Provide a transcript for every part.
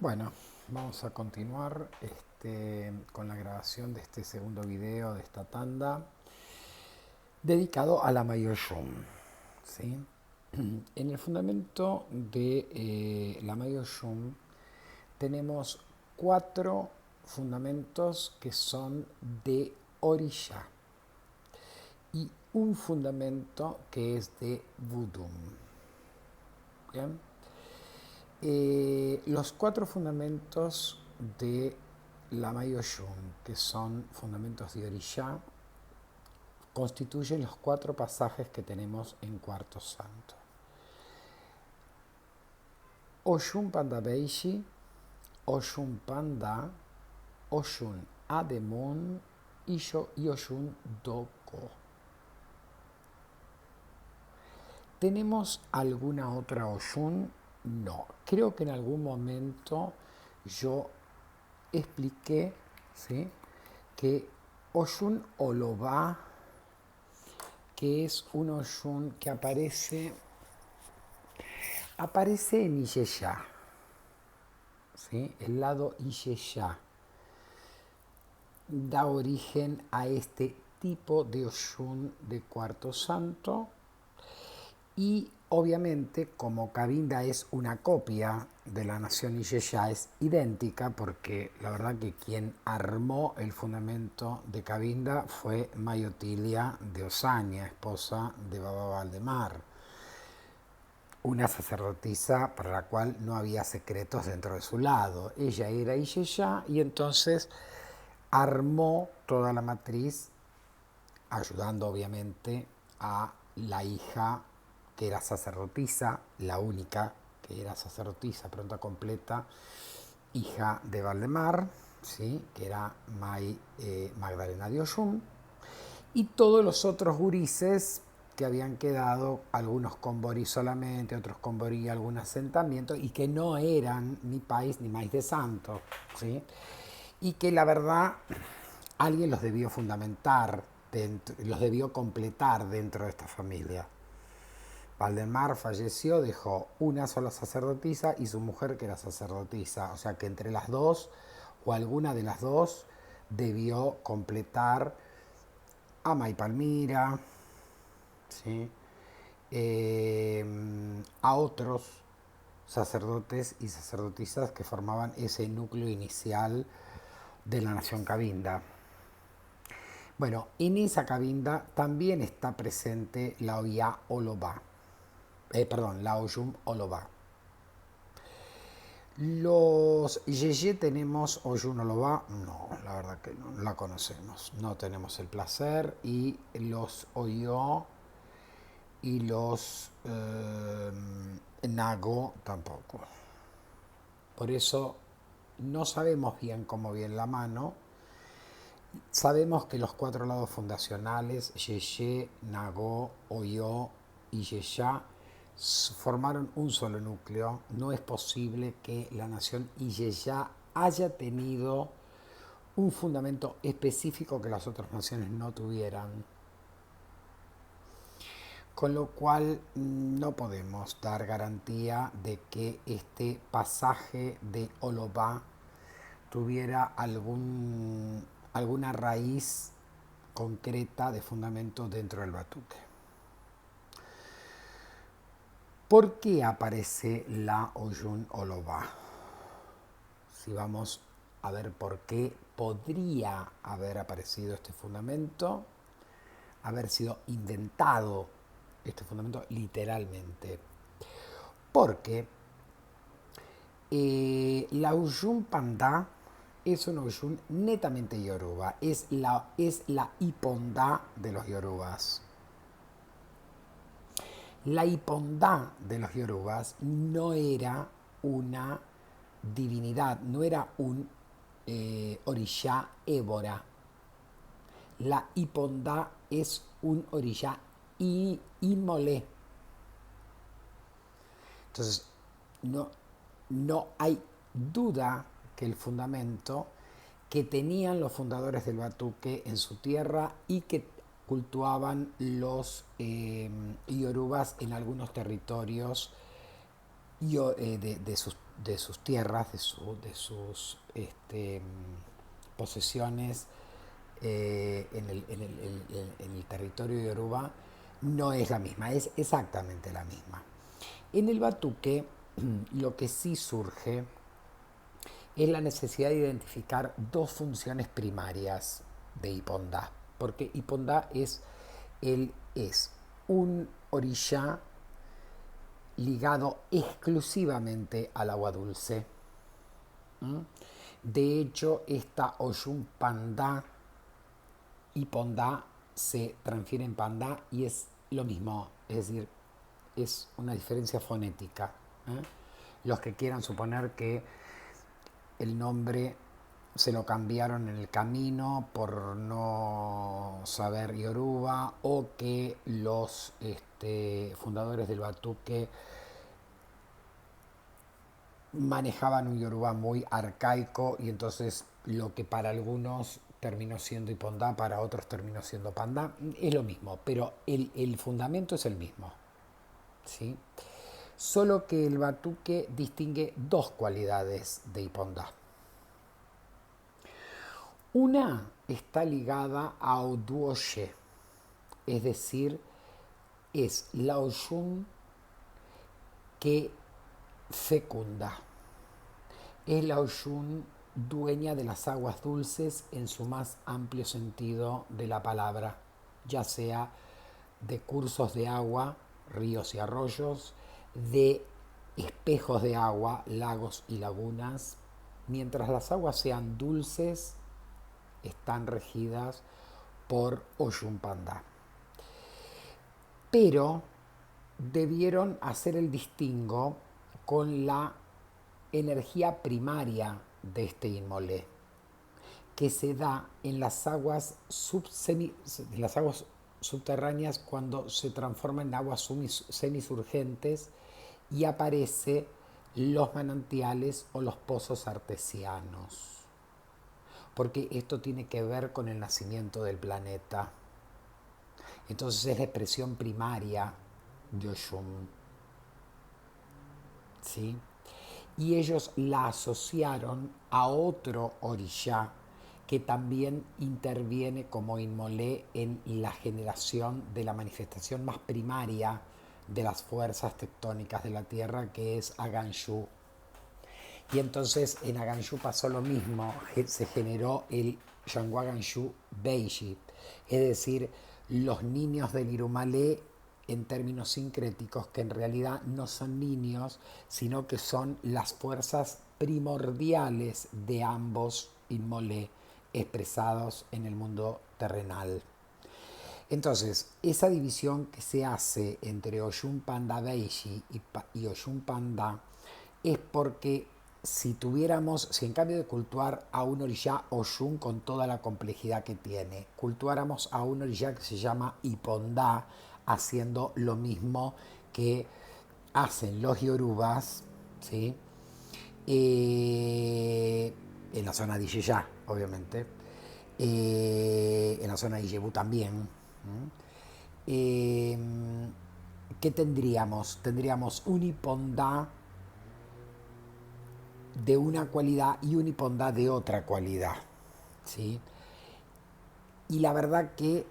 Bueno, vamos a continuar con la grabación de este segundo video de esta tanda dedicado a la Mayoshun. ¿Sí? En el fundamento de la Mayoshun tenemos 4 fundamentos que son de Orisha y un fundamento que es de Vudum. ¿Bien? Los 4 fundamentos de la Mayoshun, que son fundamentos de Orisha, constituyen los 4 pasajes que tenemos en Cuarto Santo. Oshun Panda Beishi, Oshun Panda, Oshun Ademun y Oshun Doko. ¿Tenemos alguna otra Oshun? No. Creo que en algún momento yo expliqué, ¿sí?, que Oshun Olobá, que es un Oshun que aparece en Iyeyá, ¿sí? El lado Iyeyá da origen a este tipo de Oshun de Cuarto Santo. Y obviamente, como Cabinda es una copia de la nación Iyeyá, es idéntica, porque la verdad que quien armó el fundamento de Cabinda fue Mayotilia de Osaña, esposa de Baba Valdemar, una sacerdotisa para la cual no había secretos dentro de su lado. Ella era Iyeyá y entonces armó toda la matriz, ayudando obviamente a la hija que era sacerdotisa, la única que era sacerdotisa pronta completa, hija de Valdemar, ¿sí?, que era Magdalena de Oshun, y todos los otros gurises que habían quedado, algunos con Borí solamente, otros con Borí y algún asentamiento, y que no eran ni país ni maíz de santo, ¿sí?, y que la verdad alguien los debió fundamentar, los debió completar dentro de esta familia. Valdemar falleció, dejó una sola sacerdotisa y su mujer que era sacerdotisa, o sea que entre las dos o alguna de las dos debió completar a Maipalmira, ¿sí?, a otros sacerdotes y sacerdotisas que formaban ese núcleo inicial de la nación Cabinda. Bueno, en esa Cabinda también está presente la Oya Olobá. La Oyum Olobá. Los Yeye tenemos Oyum Olobá, no, la verdad que no la conocemos, no tenemos el placer, y los Oyo y los Nago tampoco. Por eso no sabemos bien cómo viene la mano. Sabemos que los 4 lados fundacionales, Yeye, Nago, Oyo y Yeyá, formaron un solo núcleo. No es posible que la nación Iyeyá haya tenido un fundamento específico que las otras naciones no tuvieran. Con lo cual no podemos dar garantía de que este pasaje de Olobá tuviera alguna raíz concreta de fundamento dentro del Batuque. ¿Por qué aparece la Oyun Olobá? Si vamos a ver por qué podría haber aparecido este fundamento, haber sido inventado este fundamento literalmente. Porque la Oyun Panda es una Oyun netamente yoruba, es la Ipondá de los yorubas. La Ipondá de los yorubas no era una divinidad, no era un orishá ébora. La Ipondá es un orishá Imolé. Entonces, no hay duda que el fundamento que tenían los fundadores del Batuque en su tierra y que cultuaban los yorubas en algunos territorios de sus sus tierras, de sus posesiones en el territorio yoruba, no es la misma, es exactamente la misma. En el batuque lo que sí surge es la necesidad de identificar dos funciones primarias de Ipondá, porque Ipondá es un orishá ligado exclusivamente al agua dulce. ¿Mm? De hecho, esta Oshun Pandá y Pondá se transfiere en Pandá y es lo mismo, es decir, es una diferencia fonética. ¿Eh? Los que quieran suponer que el nombre se lo cambiaron en el camino por no saber yoruba, o que los fundadores del batuque manejaban un yoruba muy arcaico y entonces lo que para algunos terminó siendo Ipondá, para otros terminó siendo Pandá, es lo mismo, pero el fundamento es el mismo, ¿sí? Solo que el batuque distingue dos cualidades de Ipondá. Una está ligada a Oduoshe, es decir, es la Oshun que fecunda. Es la Oshun dueña de las aguas dulces en su más amplio sentido de la palabra, ya sea de cursos de agua, ríos y arroyos, de espejos de agua, lagos y lagunas. Mientras las aguas sean dulces, están regidas por Oshun Pandá. Pero debieron hacer el distingo con la energía primaria de este inmolé, que se da en las aguas, en las aguas subterráneas cuando se transforma en aguas semisurgentes y aparece los manantiales o los pozos artesianos, porque esto tiene que ver con el nacimiento del planeta. Entonces es la expresión primaria de Oshun, ¿sí? Y ellos la asociaron a otro orishá que también interviene como inmolé en la generación de la manifestación más primaria de las fuerzas tectónicas de la Tierra, que es Aganshu. Y entonces en Aganshu pasó lo mismo, se generó el Shangu Aganshu Beiji, es decir, los niños del Irumalé en términos sincréticos, que en realidad no son niños, sino que son las fuerzas primordiales de ambos Inmolé expresados en el mundo terrenal. Entonces, esa división que se hace entre Oshun Pandá Beiji y Oshun Pandá es porque si en cambio de cultuar a un orishá Oshun con toda la complejidad que tiene, cultuáramos a un orishá que se llama Ipondá, haciendo lo mismo que hacen los yorubas, ¿sí? En la zona de Iyeyá, obviamente, en la zona de Iyebú también. Eh, ¿Qué tendríamos? Tendríamos un Ipondá de una cualidad y un Ipondá de otra cualidad, ¿sí? Y la verdad que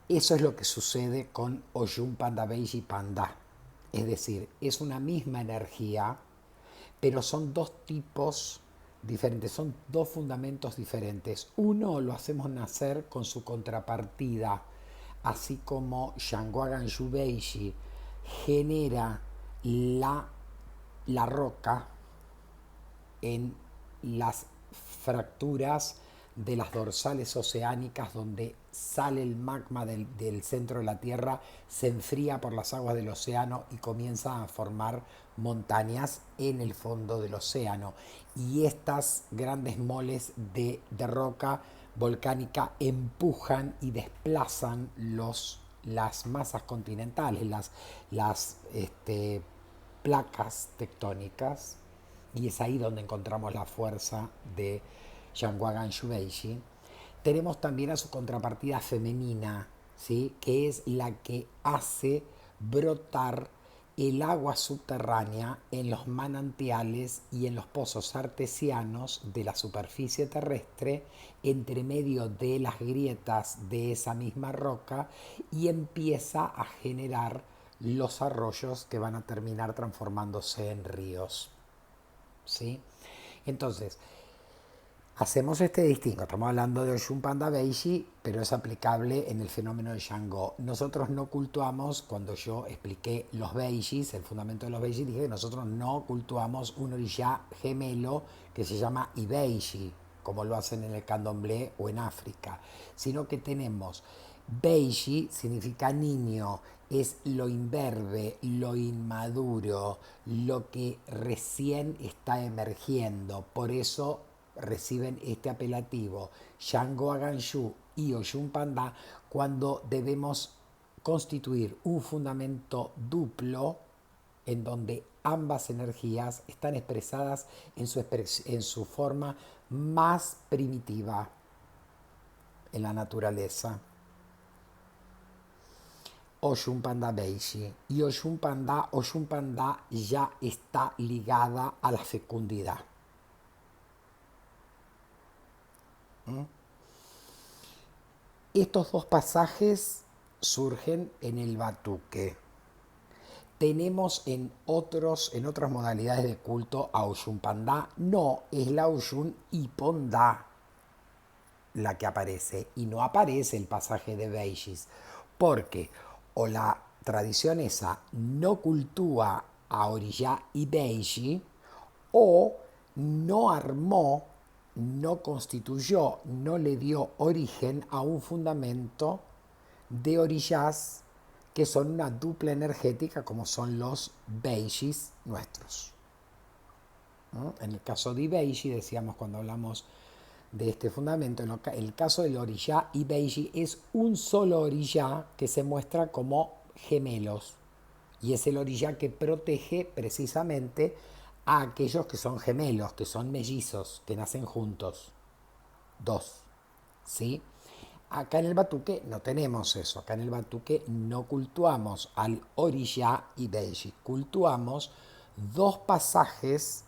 eso es lo que sucede con Oshun Pandá Beiji Pandá. Es decir, es una misma energía, pero son dos tipos diferentes, son dos fundamentos diferentes. Uno lo hacemos nacer con su contrapartida, así como Shangu Aganshu Beiji genera la roca en las fracturas de las dorsales oceánicas, donde sale el magma del centro de la Tierra, se enfría por las aguas del océano y comienza a formar montañas en el fondo del océano. Y estas grandes moles de roca volcánica empujan y desplazan las masas continentales, las placas tectónicas, y es ahí donde encontramos la fuerza de Shangu Aganshu Beiji. Tenemos también a su contrapartida femenina, ¿sí? Que es la que hace brotar el agua subterránea en los manantiales y en los pozos artesianos de la superficie terrestre, entre medio de las grietas de esa misma roca, y empieza a generar los arroyos que van a terminar transformándose en ríos. ¿Sí? Entonces, hacemos este distingo, estamos hablando de Oshun Panda Beiji, pero es aplicable en el fenómeno de Shango. Nosotros no cultuamos, cuando yo expliqué los Beijis, el fundamento de los Beijis, dije que nosotros no cultuamos un orishá gemelo que se llama Ibeiji, como lo hacen en el candomblé o en África, sino que tenemos Beiji, significa niño, es lo imberbe, lo inmaduro, lo que recién está emergiendo, por eso reciben este apelativo Shango Aganshu y Oshun Panda cuando debemos constituir un fundamento duplo en donde ambas energías están expresadas en su forma más primitiva en la naturaleza. Oshun Panda Beiji. Y Oshun Panda ya está ligada a la fecundidad. Estos dos pasajes surgen en el batuque. Tenemos en otras modalidades de culto a Oshun Panda. No, es la Oshun Iponda la que aparece. Y no aparece el pasaje de Beishis. Porque o la tradición esa no cultúa a Orishá y Beishi, o no armó, no constituyó, no le dio origen a un fundamento de orishás que son una dupla energética como son los Beishis nuestros. ¿No? En el caso de Ibeishi, decíamos cuando hablamos de este fundamento, en el caso del orishá Ibeiji es un solo orishá que se muestra como gemelos, y es el orishá que protege precisamente a aquellos que son gemelos, que son mellizos, que nacen juntos, dos, ¿sí? Acá en el batuque no tenemos eso, acá en el batuque no cultuamos al orishá Ibeiji, cultuamos dos pasajes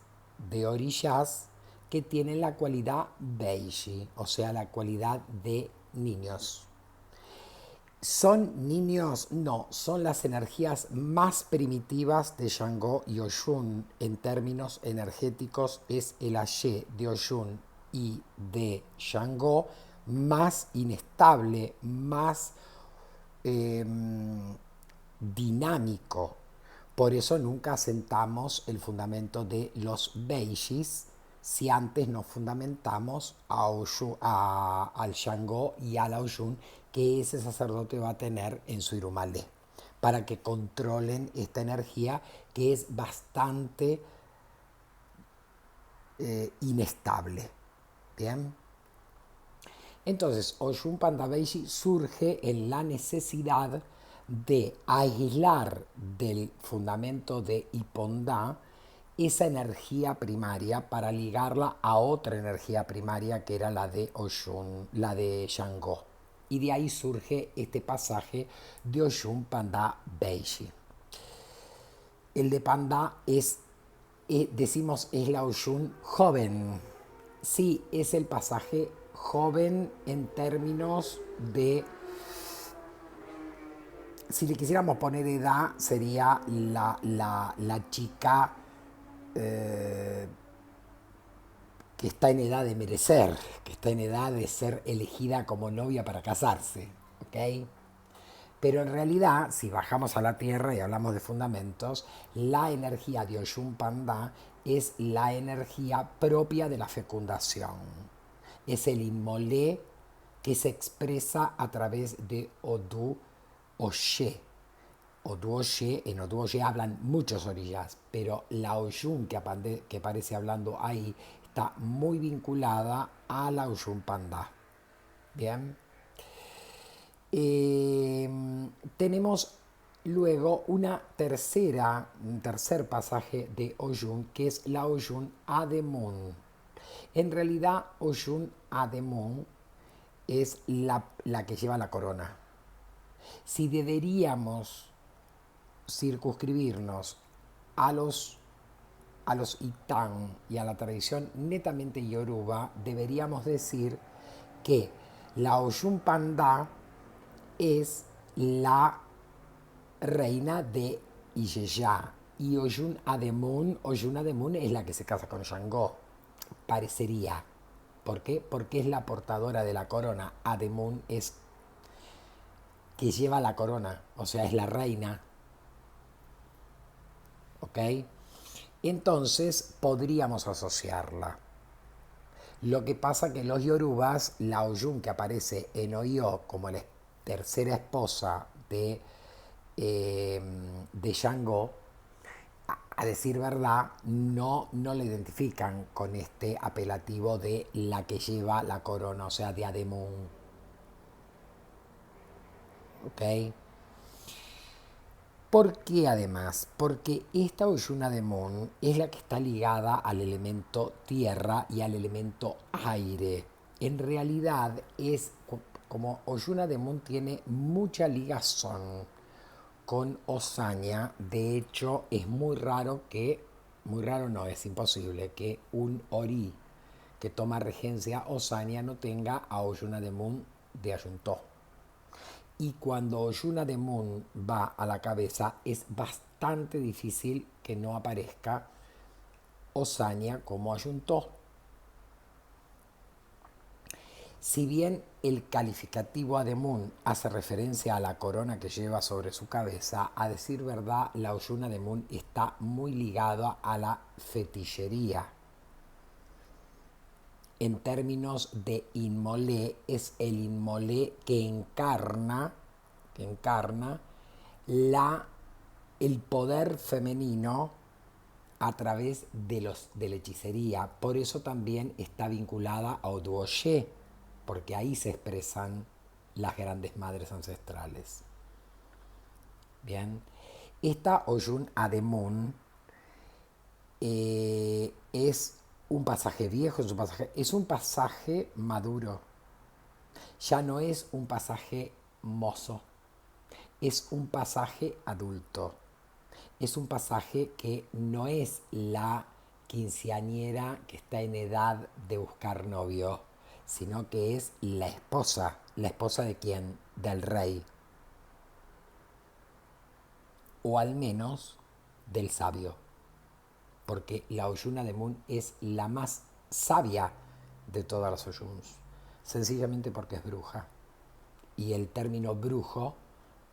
de orishás que tienen la cualidad Beiji, o sea, la cualidad de niños. ¿Son niños? No, son las energías más primitivas de Shango y Oshun. En términos energéticos es el Aye de Oshun y de Shango más inestable, más dinámico. Por eso nunca asentamos el fundamento de los Beishis si antes nos fundamentamos al Shango y al Oshun que ese sacerdote va a tener en su Irumalé, para que controlen esta energía que es bastante inestable. ¿Bien? Entonces, Oshun Panda Beiji surge en la necesidad de aislar del fundamento de Iponda esa energía primaria para ligarla a otra energía primaria que era la de Oshun, la de Shango. Y de ahí surge este pasaje de Oshun Panda Beiji. El de Panda decimos, es la Oshun joven. Sí, es el pasaje joven en términos de, si le quisiéramos poner edad, sería la chica que está en edad de merecer, que está en edad de ser elegida como novia para casarse. ¿Ok? Pero en realidad, si bajamos a la tierra y hablamos de fundamentos, la energía de Oshun Panda es la energía propia de la fecundación. Es el inmolé que se expresa a través de Odu Oye. Odu Oye, en Odu Oye hablan muchos orillas, pero la Oshun que aparece hablando ahí está muy vinculada a la Oshun Panda. Bien. Tenemos luego un tercer pasaje de Oshun, que es la Oshun Ademun. En realidad, Oshun Ademun es la que lleva la corona. Si deberíamos circunscribirnos a los Itán y a la tradición netamente yoruba, deberíamos decir que la Oyun Panda es la reina de Iyeya y Oyun Ademun es la que se casa con Shango. Parecería. ¿Por qué? Porque es la portadora de la corona. Ademun es que lleva la corona, o sea, es la reina. ¿Ok? Entonces podríamos asociarla. Lo que pasa que los yorubas, la Oyun que aparece en Oyo como la tercera esposa de Shango, a decir verdad, no la identifican con este apelativo de la que lleva la corona, o sea, de Ademun. ¿Ok? ¿Por qué además? Porque esta Oyun Ademun es la que está ligada al elemento tierra y al elemento aire. En realidad es como Oyun Ademun tiene mucha ligazón con Osaña. De hecho, es muy raro no, es imposible que un Ori que toma regencia Osaña no tenga a Oyun Ademun de Ayuntó. Y cuando Oyun Ademun va a la cabeza, es bastante difícil que no aparezca Osaña como Ayuntó. Si bien el calificativo Ademun hace referencia a la corona que lleva sobre su cabeza, a decir verdad, la Oyun Ademun está muy ligada a la fetillería. En términos de Inmolé, es el Inmolé que encarna el poder femenino a través de la hechicería. Por eso también está vinculada a Oduoye, porque ahí se expresan las grandes madres ancestrales. Bien, esta Oyun Ademun es un pasaje viejo, es un pasaje maduro. Ya no es un pasaje mozo, es un pasaje adulto. Es un pasaje que no es la quinceañera que está en edad de buscar novio, sino que es la esposa. ¿La esposa de quién? Del rey. O al menos del sabio. Porque la Oyun Ademun es la más sabia de todas las Oyuns. Sencillamente porque es bruja. Y el término brujo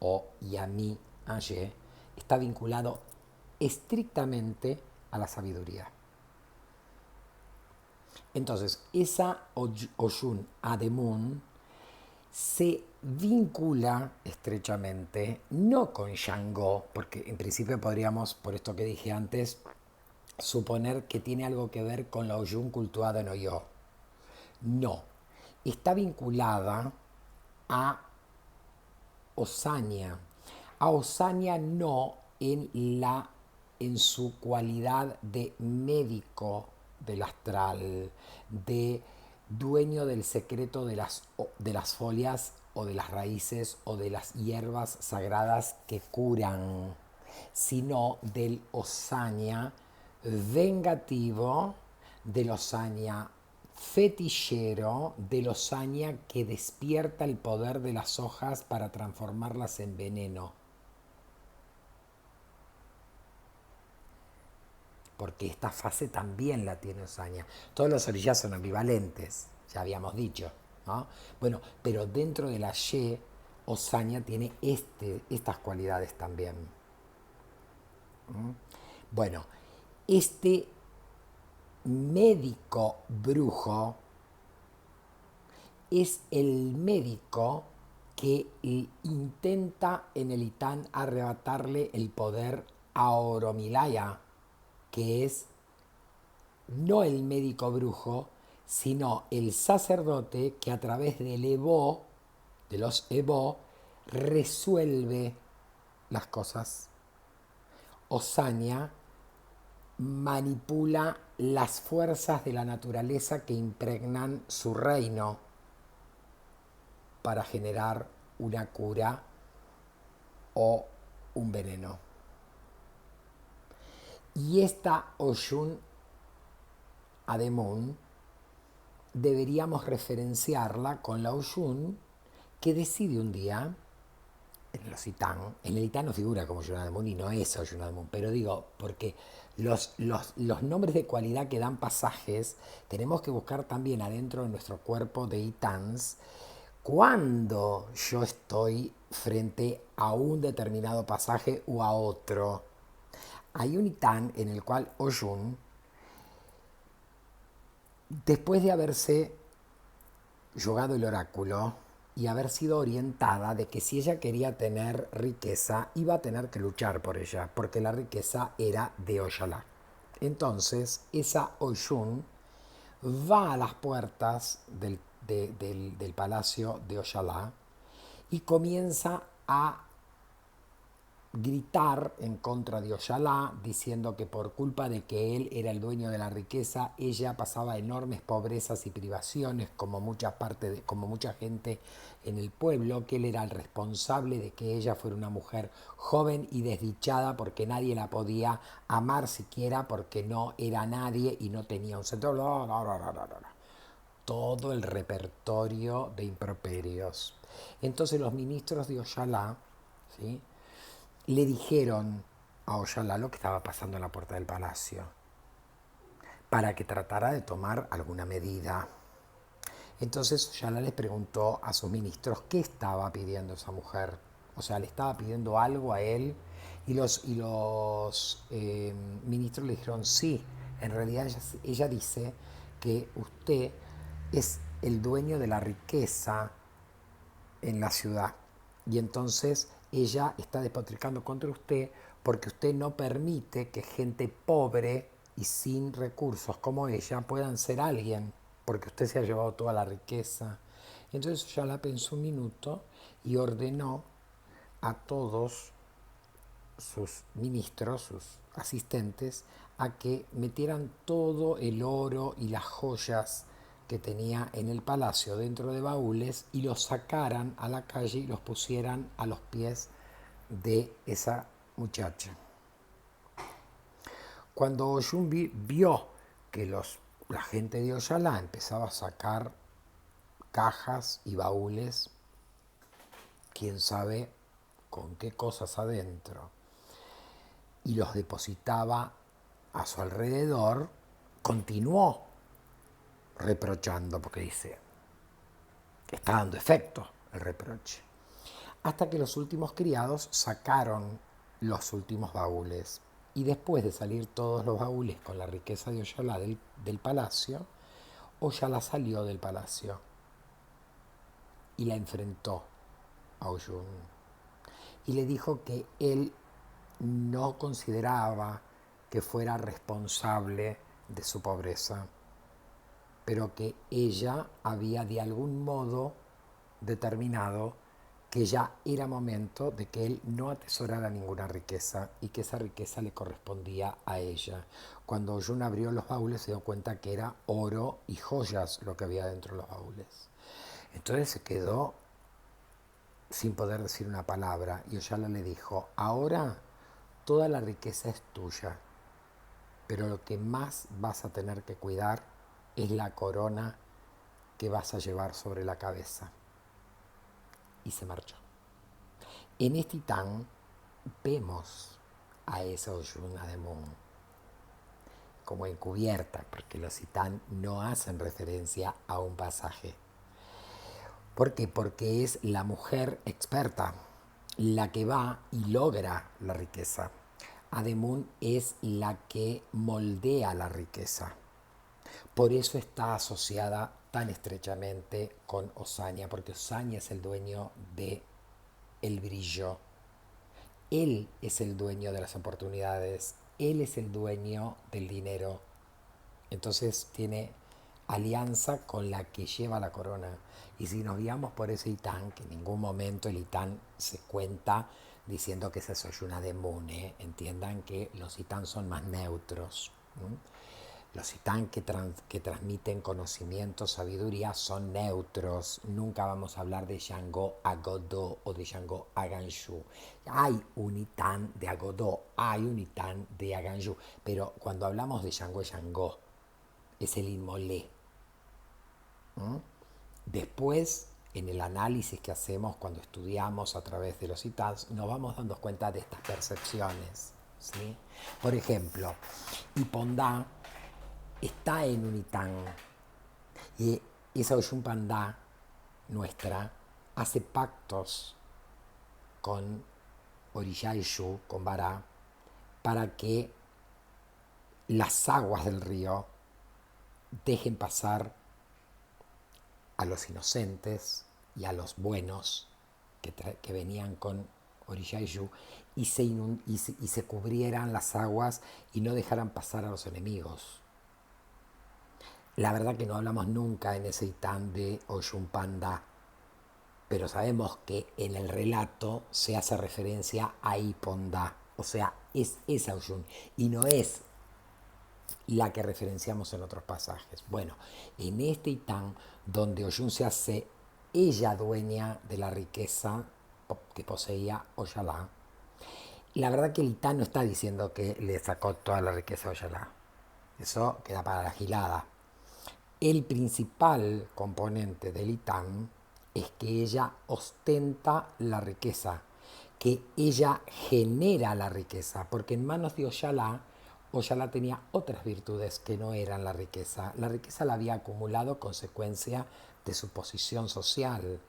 o Yami Aye está vinculado estrictamente a la sabiduría. Entonces, esa Oyun Ademun se vincula estrechamente, no con Shango, porque en principio podríamos, por esto que dije antes, suponer que tiene algo que ver con la Oyun cultuada en Oyo. No, está vinculada a Osaña. A Osaña no en su cualidad de médico del astral, de dueño del secreto de las folias o de las raíces o de las hierbas sagradas que curan, sino del Osaña vengativo, del Osaña fetillero, del Osaña que despierta el poder de las hojas para transformarlas en veneno. Porque esta fase también la tiene Osaña. Todos los orillas son ambivalentes, ya habíamos dicho, ¿no? Bueno, pero dentro de la Y, Osaña tiene estas cualidades también. Bueno, este médico brujo es el médico que intenta en el Itán arrebatarle el poder a Oromilaya, que es no el médico brujo, sino el sacerdote que a través del Ebó, de los Ebó, resuelve las cosas. Osaña manipula las fuerzas de la naturaleza que impregnan su reino para generar una cura o un veneno. Y esta Oyun Ademun deberíamos referenciarla con la Oyun que decide un día, en los Itán, en el Itán no figura como Oyun Ademun y no es Oyun Ademun, pero digo, porque los nombres de cualidad que dan pasajes, tenemos que buscar también adentro de nuestro cuerpo de Itáns cuando yo estoy frente a un determinado pasaje o a otro. Hay un Itán en el cual Oyun, después de haberse jugado el oráculo y haber sido orientada de que si ella quería tener riqueza, iba a tener que luchar por ella, porque la riqueza era de Oyalá. Entonces, esa Oyun va a las puertas del palacio de Oyalá y comienza a gritar en contra de Oyalá, diciendo que por culpa de que él era el dueño de la riqueza, ella pasaba enormes pobrezas y privaciones, como mucha gente en el pueblo, que él era el responsable de que ella fuera una mujer joven y desdichada, porque nadie la podía amar siquiera, porque no era nadie y no tenía un centro. Todo el repertorio de improperios. Entonces los ministros de Oyalá, ¿sí?, le dijeron a Oyalá lo que estaba pasando en la puerta del palacio, para que tratara de tomar alguna medida. Entonces Oyalá les preguntó a sus ministros qué estaba pidiendo esa mujer. O sea, le estaba pidiendo algo a él y los ministros le dijeron sí, en realidad ella dice que usted es el dueño de la riqueza en la ciudad. Y entonces ella está despotricando contra usted porque usted no permite que gente pobre y sin recursos como ella puedan ser alguien, porque usted se ha llevado toda la riqueza. Entonces ella la pensó un minuto y ordenó a todos sus ministros, sus asistentes, a que metieran todo el oro y las joyas que tenía en el palacio dentro de baúles y los sacaran a la calle y los pusieran a los pies de esa muchacha. Cuando Oyun vio que la gente de Oyalá empezaba a sacar cajas y baúles, quién sabe con qué cosas adentro, y los depositaba a su alrededor, continuó reprochando, porque dice que está dando efecto el reproche. Hasta que los últimos criados sacaron los últimos baúles. Y después de salir todos los baúles con la riqueza de Oyalá del palacio, Oyalá salió del palacio y la enfrentó a Oyun. Y le dijo que él no consideraba que fuera responsable de su pobreza, pero que ella había de algún modo determinado que ya era momento de que él no atesorara ninguna riqueza y que esa riqueza le correspondía a ella. Cuando Oyun abrió los baúles se dio cuenta que era oro y joyas lo que había dentro de los baúles. Entonces se quedó sin poder decir una palabra y Oyala le dijo: ahora toda la riqueza es tuya, pero lo que más vas a tener que cuidar es la corona que vas a llevar sobre la cabeza. Y se marchó. En este Itán vemos a esa Oyun Ademun como encubierta, porque los Itán no hacen referencia a un pasaje. ¿Por qué? Porque es la mujer experta la que va y logra la riqueza. Ademun es la que moldea la riqueza. Por eso está asociada tan estrechamente con Osaña, porque Osaña es el dueño de el brillo. Él es el dueño de las oportunidades, él es el dueño del dinero. Entonces tiene alianza con la que lleva la corona. Y si nos guiamos por ese Itán, que en ningún momento el Itán se cuenta diciendo que esa es Oyun Ademun, entiendan que los Itán son más neutros. Los Itán que transmiten conocimiento, sabiduría, son neutros. Nunca vamos a hablar de Shango Agodó o de Shango Aganshu. Hay un Itán de Agodó, hay un Itán de Aganshu, pero cuando hablamos de Shango, es el Inmolé. Después, en el análisis que hacemos cuando estudiamos a través de los Itáns, nos vamos dando cuenta de estas percepciones, ¿sí? Por ejemplo, Ipondá está en un Itán y esa Oshun Pandá nuestra hace pactos con Orishá y Shu, con Bará, para que las aguas del río dejen pasar a los inocentes y a los buenos que venían con Orishá y Shu y se cubrieran las aguas y no dejaran pasar a los enemigos. La verdad que no hablamos nunca en ese Itán de Oshun Pandá, pero sabemos que en el relato se hace referencia a Ipondá, o sea, es esa Oshun y no es la que referenciamos en otros pasajes. Bueno, en este Itán, donde Oshun se hace ella dueña de la riqueza que poseía Oyalá, la verdad que el Itán no está diciendo que le sacó toda la riqueza a Oyalá. Eso queda para la gilada. El principal componente del Itán es que ella ostenta la riqueza, que ella genera la riqueza, porque en manos de Oyalá tenía otras virtudes que no eran la riqueza. La riqueza la había acumulado consecuencia de su posición social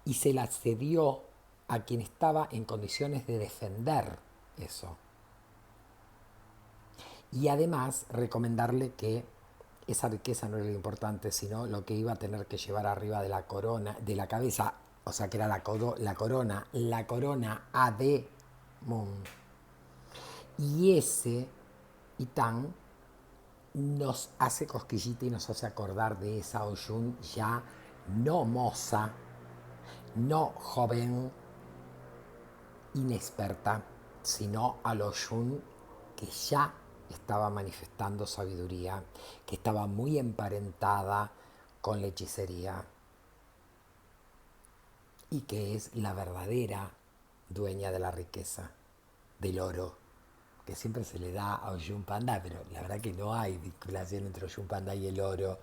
y se la cedió a quien estaba en condiciones de defender eso. Y además recomendarle que esa riqueza no era lo importante, sino lo que iba a tener que llevar arriba de la corona, de la cabeza, o sea que era la corona Ademun. Y ese Itán nos hace cosquillita y nos hace acordar de esa Oshun ya no moza, no joven, inexperta, sino al Oshun que ya estaba manifestando sabiduría, que estaba muy emparentada con la hechicería y que es la verdadera dueña de la riqueza, del oro, que siempre se le da a Oshun Pandá, pero la verdad que no hay vinculación entre Oshun Pandá y el oro.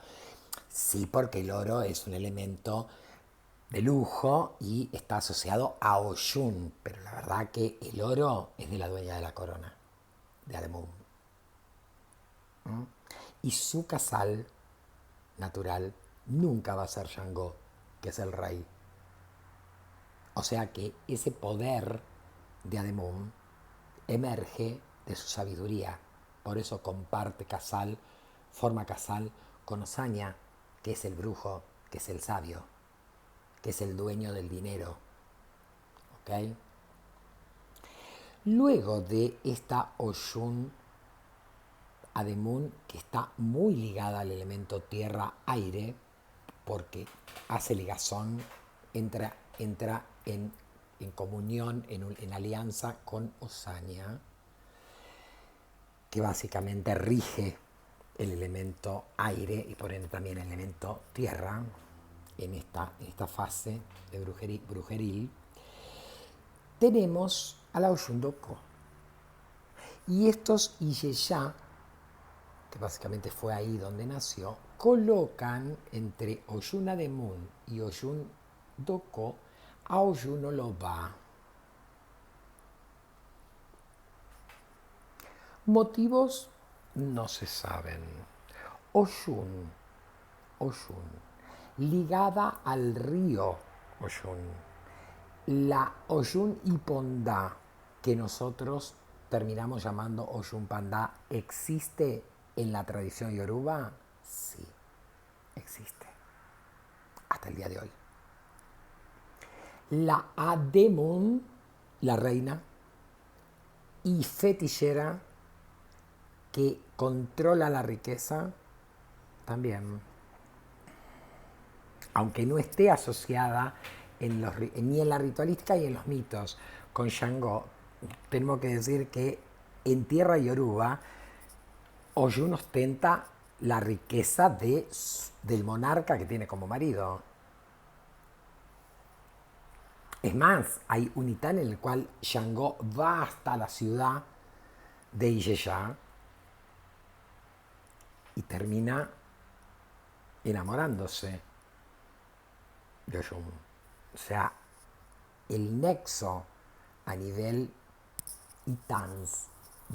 Sí, porque el oro es un elemento de lujo y está asociado a Oshun, pero la verdad que el oro es de la dueña de la corona, de Ademun. Y su casal natural nunca va a ser Shango, que es el rey. O sea que ese poder de Ademun emerge de su sabiduría. Por eso comparte casal, forma casal con Osaña, que es el brujo, que es el sabio, que es el dueño del dinero. ¿Ok? Luego de esta Oshun Ademun, que está muy ligada al elemento tierra-aire, porque hace ligazón, entra en comunión, en alianza con Osaña, que básicamente rige el elemento aire y por ende también el elemento tierra en esta fase de brujeril. Tenemos a la Oshun Doko. Y estos Iyeyá, que básicamente fue ahí donde nació, colocan entre Oshun Ademun y Oshun Doko a Oshun Oloba. Motivos no se saben. Oshun, ligada al río Oshun. La Oshun Ipondá, que nosotros terminamos llamando Oshun Pandá, ¿existe en la tradición yoruba? Sí, existe. Hasta el día de hoy. La Ademun, la reina, y fetichera, que controla la riqueza, también. Aunque no esté asociada ni en la ritualística ni en los mitos con Shango, tenemos que decir que en tierra yoruba Oyun ostenta la riqueza del monarca que tiene como marido. Es más, hay un itán en el cual Shango va hasta la ciudad de Iyeya y termina enamorándose de Oyun. O sea, el nexo a nivel itáns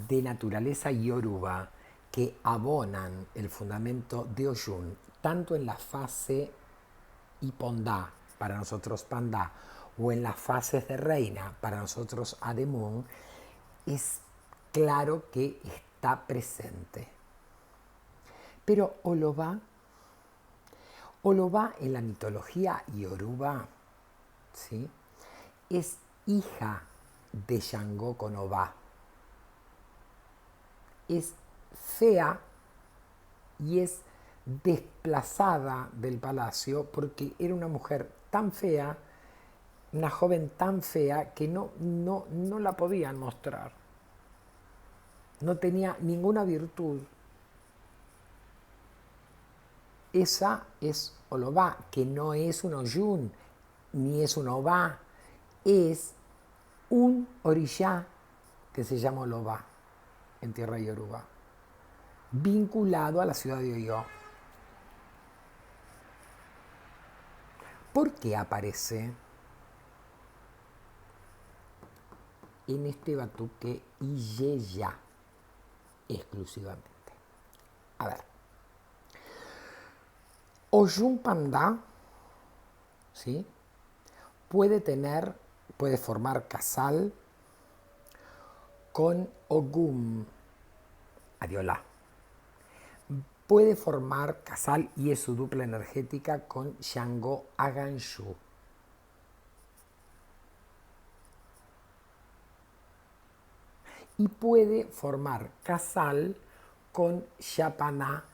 de naturaleza yoruba que abonan el fundamento de Oyun, tanto en la fase Ipondá, para nosotros Pandá, o en las fases de reina, para nosotros Ademun, es claro que está presente. Pero Oloba en la mitología yoruba, ¿sí?, es hija de Shango con Obá. Es fea y es desplazada del palacio porque era una mujer tan fea, una joven tan fea que no la podían mostrar. No tenía ninguna virtud. Esa es Olobá, que no es un Oyun, ni es un Obá, es un orishá que se llama Olobá en tierra yoruba, vinculado a la ciudad de Oyo. ¿Por qué aparece en este batuque Iyeya exclusivamente? A ver, Oyun Pandá, ¿sí?, puede formar casal con Ogum Adiola. Puede formar casal, y es su dupla energética, con Shango Aganshu. Y puede formar casal con Shapaná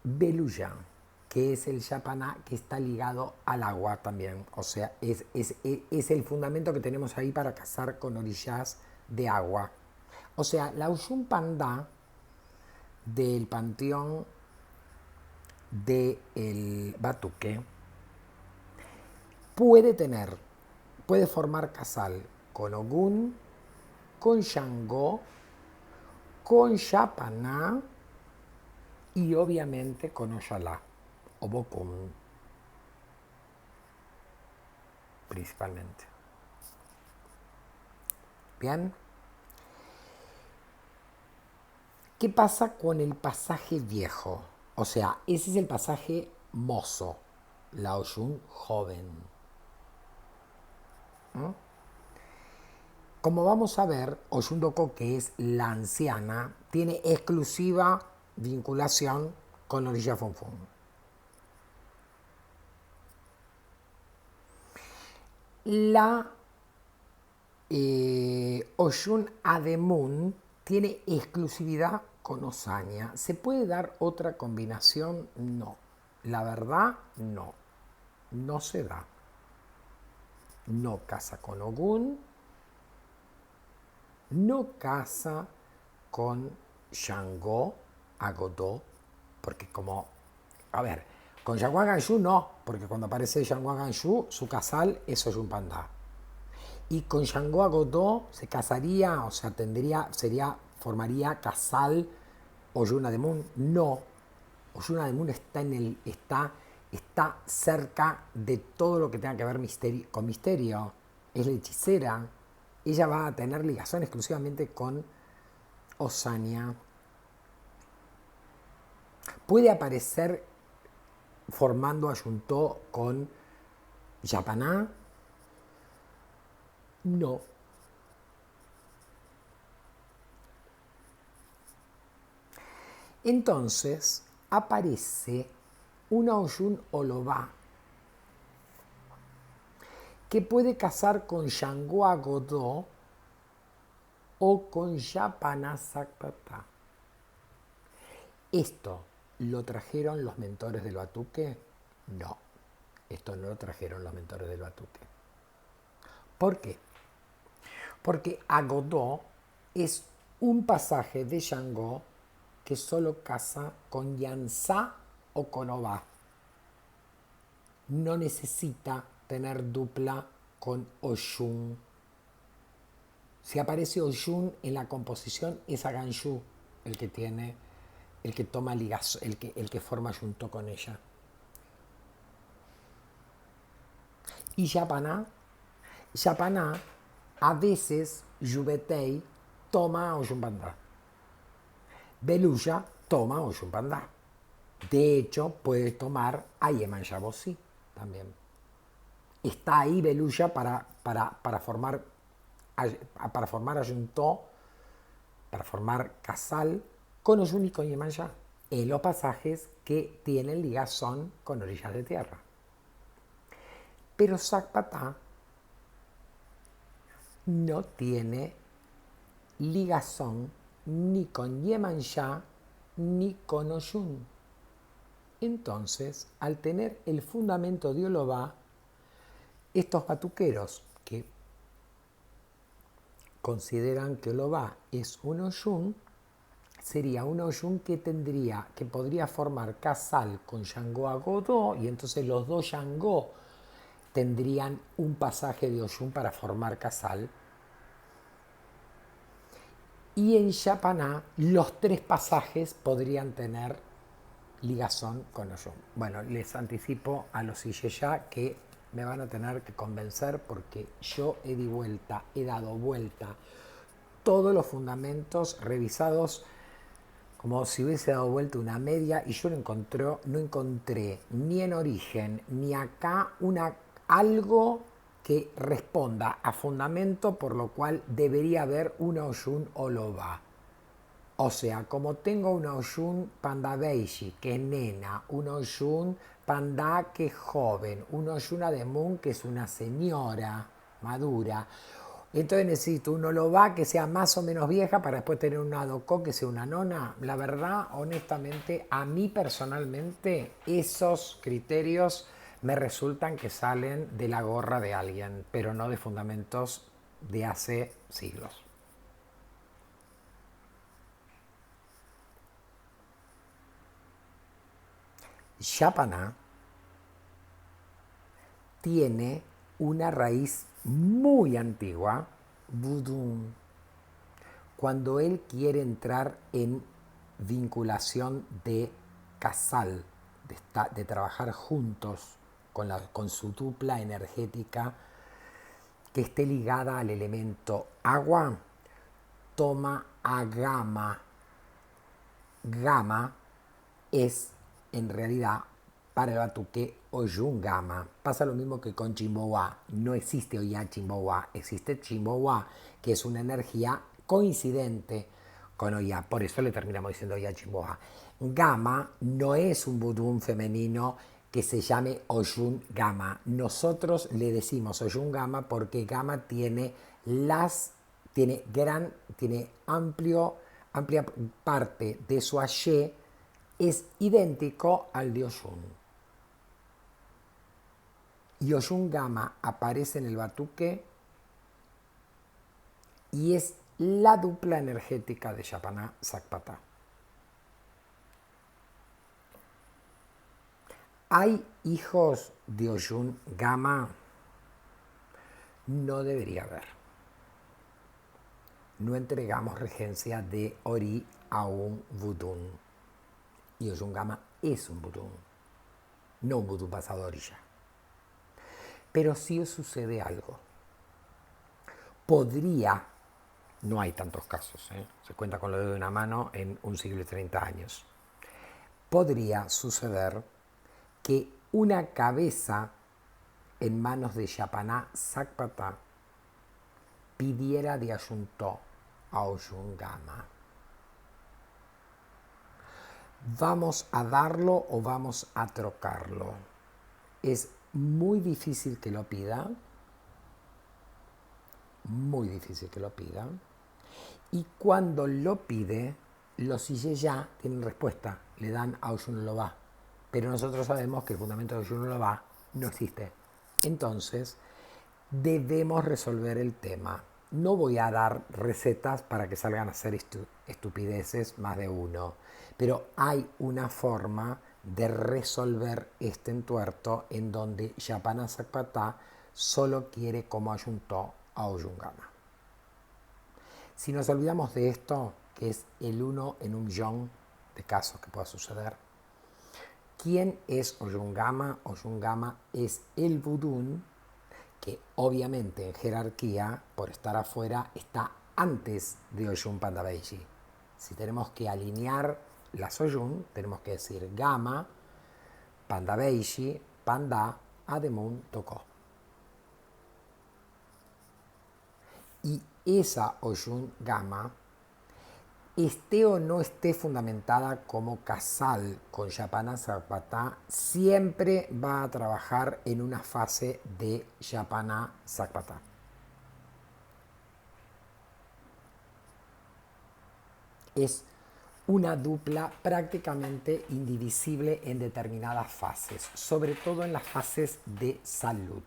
Beluya, que es el Shapaná que está ligado al agua también. O sea, es el fundamento que tenemos ahí para casar con orillas de agua. O sea, la Oyun Pandá del panteón del Batuque puede formar casal con Ogún, con Shango, con Shapaná y obviamente con Oyalá o Bokum principalmente. Bien. ¿Qué pasa con el pasaje viejo? O sea, ese es el pasaje mozo, la Oyun joven. Como vamos a ver, Oyun Doko, que es la anciana, tiene exclusiva vinculación con Orilla Funfun. La Oyun Ademun tiene exclusividad con Osania. ¿Se puede dar otra combinación? No. La verdad, no. No se da. No casa con Ogún, no casa con Shango Agodó, porque con Shango Aganshu no, porque cuando aparece Shango Aganshu, su casal es Oyun Pandá. Y con Shango Agodó se casaría, o sea, formaría casal Oyun Ademun. No, Oyun Ademun está cerca de todo lo que tenga que ver con misterio. Es la hechicera. Ella va a tener ligación exclusivamente con Osania. Puede aparecer formando Ayuntó con Yapaná. No. Entonces aparece una Oyun Olobá que puede casar con Shango Agodó o con Yapaná Sakpatá. ¿Esto lo trajeron los mentores del Batuque? No, esto no lo trajeron los mentores del Batuque. ¿Por qué? Porque Agodó es un pasaje de Shango que solo casa con Yansá o con Obá. No necesita tener dupla con Oshun. Si aparece Oshun en la composición, es Aganshu el que tiene, el que toma ligazo, el que forma junto con ella. Y Yapaná, a veces Yubetei toma Oshun Bandá. Beluya toma Oshun Bandá. De hecho, puede tomar a Yeman Yabosí también. Está ahí Beluya para formar Ayuntó, para formar Casal con Oshun y con Yemanjá, en los pasajes que tienen ligazón con orillas de tierra. Pero Sakpatá no tiene ligazón ni con Yemanjá ni con Oshun. Entonces, al tener el fundamento de Olobá, estos batuqueros que consideran que Olobá es un Oshun, sería un Oshun que podría formar Casal con Yangó Agodó, y entonces los dos Yangó tendrían un pasaje de Oshun para formar Casal. Y en Yapaná los tres pasajes podrían tener ligazón con Oshun. Bueno, les anticipo a los Iyeyá que me van a tener que convencer porque yo he dado vuelta todos los fundamentos revisados como si hubiese dado vuelta una media y yo no encontré ni en origen ni acá algo que responda a fundamento por lo cual debería haber una Oshun Olobá. O sea, como tengo una Oshun Pandabeishi, que es nena, una Oshun Pandá, que es joven, una Oshun Ademun, que es una señora madura, entonces necesito un Olobá que sea más o menos vieja para después tener una Adokó que sea una nona. La verdad, honestamente, a mí personalmente, esos criterios me resultan que salen de la gorra de alguien, pero no de fundamentos de hace siglos. Yapaná tiene una raíz muy antigua, Budún. Cuando él quiere entrar en vinculación de casal, de trabajar juntos con su dupla energética que esté ligada al elemento agua, toma a Gama. Gama es en realidad para el batuque Oyun Gama. Pasa lo mismo que con Chimbowa. No existe Oya Chimbowa, existe Chimbowa, que es una energía coincidente con Oya. Por eso le terminamos diciendo Oya Chimbowa. Gama no es un budún femenino que se llame Oyun Gama. Nosotros le decimos Oyun Gama porque Gama tiene amplia parte de su Aye es idéntico al de Oyun. Y Oyun Gama aparece en el batuque y es la dupla energética de Yapaná Sakpatá. ¿Hay hijos de Oyun Gama? No debería haber. No entregamos regencia de Ori a un Budún. Y Oyun Gama es un Budún, no un Budún pasado a orilla. Pero sí sucede algo. Podría, no hay tantos casos, se cuenta con lo dedos de una mano en un siglo y 30 años. Podría suceder que una cabeza en manos de Yapaná Sakpatá pidiera de Ayuntó a Oyun Gama. ¿Vamos a darlo o vamos a trocarlo? Es muy difícil que lo pida, muy difícil que lo pida, y cuando lo pide, los Iyeyá tienen respuesta, le dan a Oyun Olobá, pero nosotros sabemos que el fundamento de Oyun Olobá no existe. Entonces, debemos resolver el tema. No voy a dar recetas para que salgan a hacer estupideces más de uno, pero hay una forma de resolver este entuerto en donde Yapana Sakpatá solo quiere como ayuntó a Oyungama. Si nos olvidamos de esto, que es el 1 en 1 millón de casos que pueda suceder, ¿quién es Oyungama? Oyungama es el Budún, que obviamente en jerarquía, por estar afuera, está antes de Oyun Pandabeiji. Si tenemos que alinear las Oyun, tenemos que decir Gama, Pandabeiji, Panda, Ademun, Tocó. Y esa Oyun Gama, esté o no esté fundamentada como casal con Yapana Sakpatá, siempre va a trabajar en una fase de Yapana Sakpatá. Es una dupla prácticamente indivisible en determinadas fases, sobre todo en las fases de salud.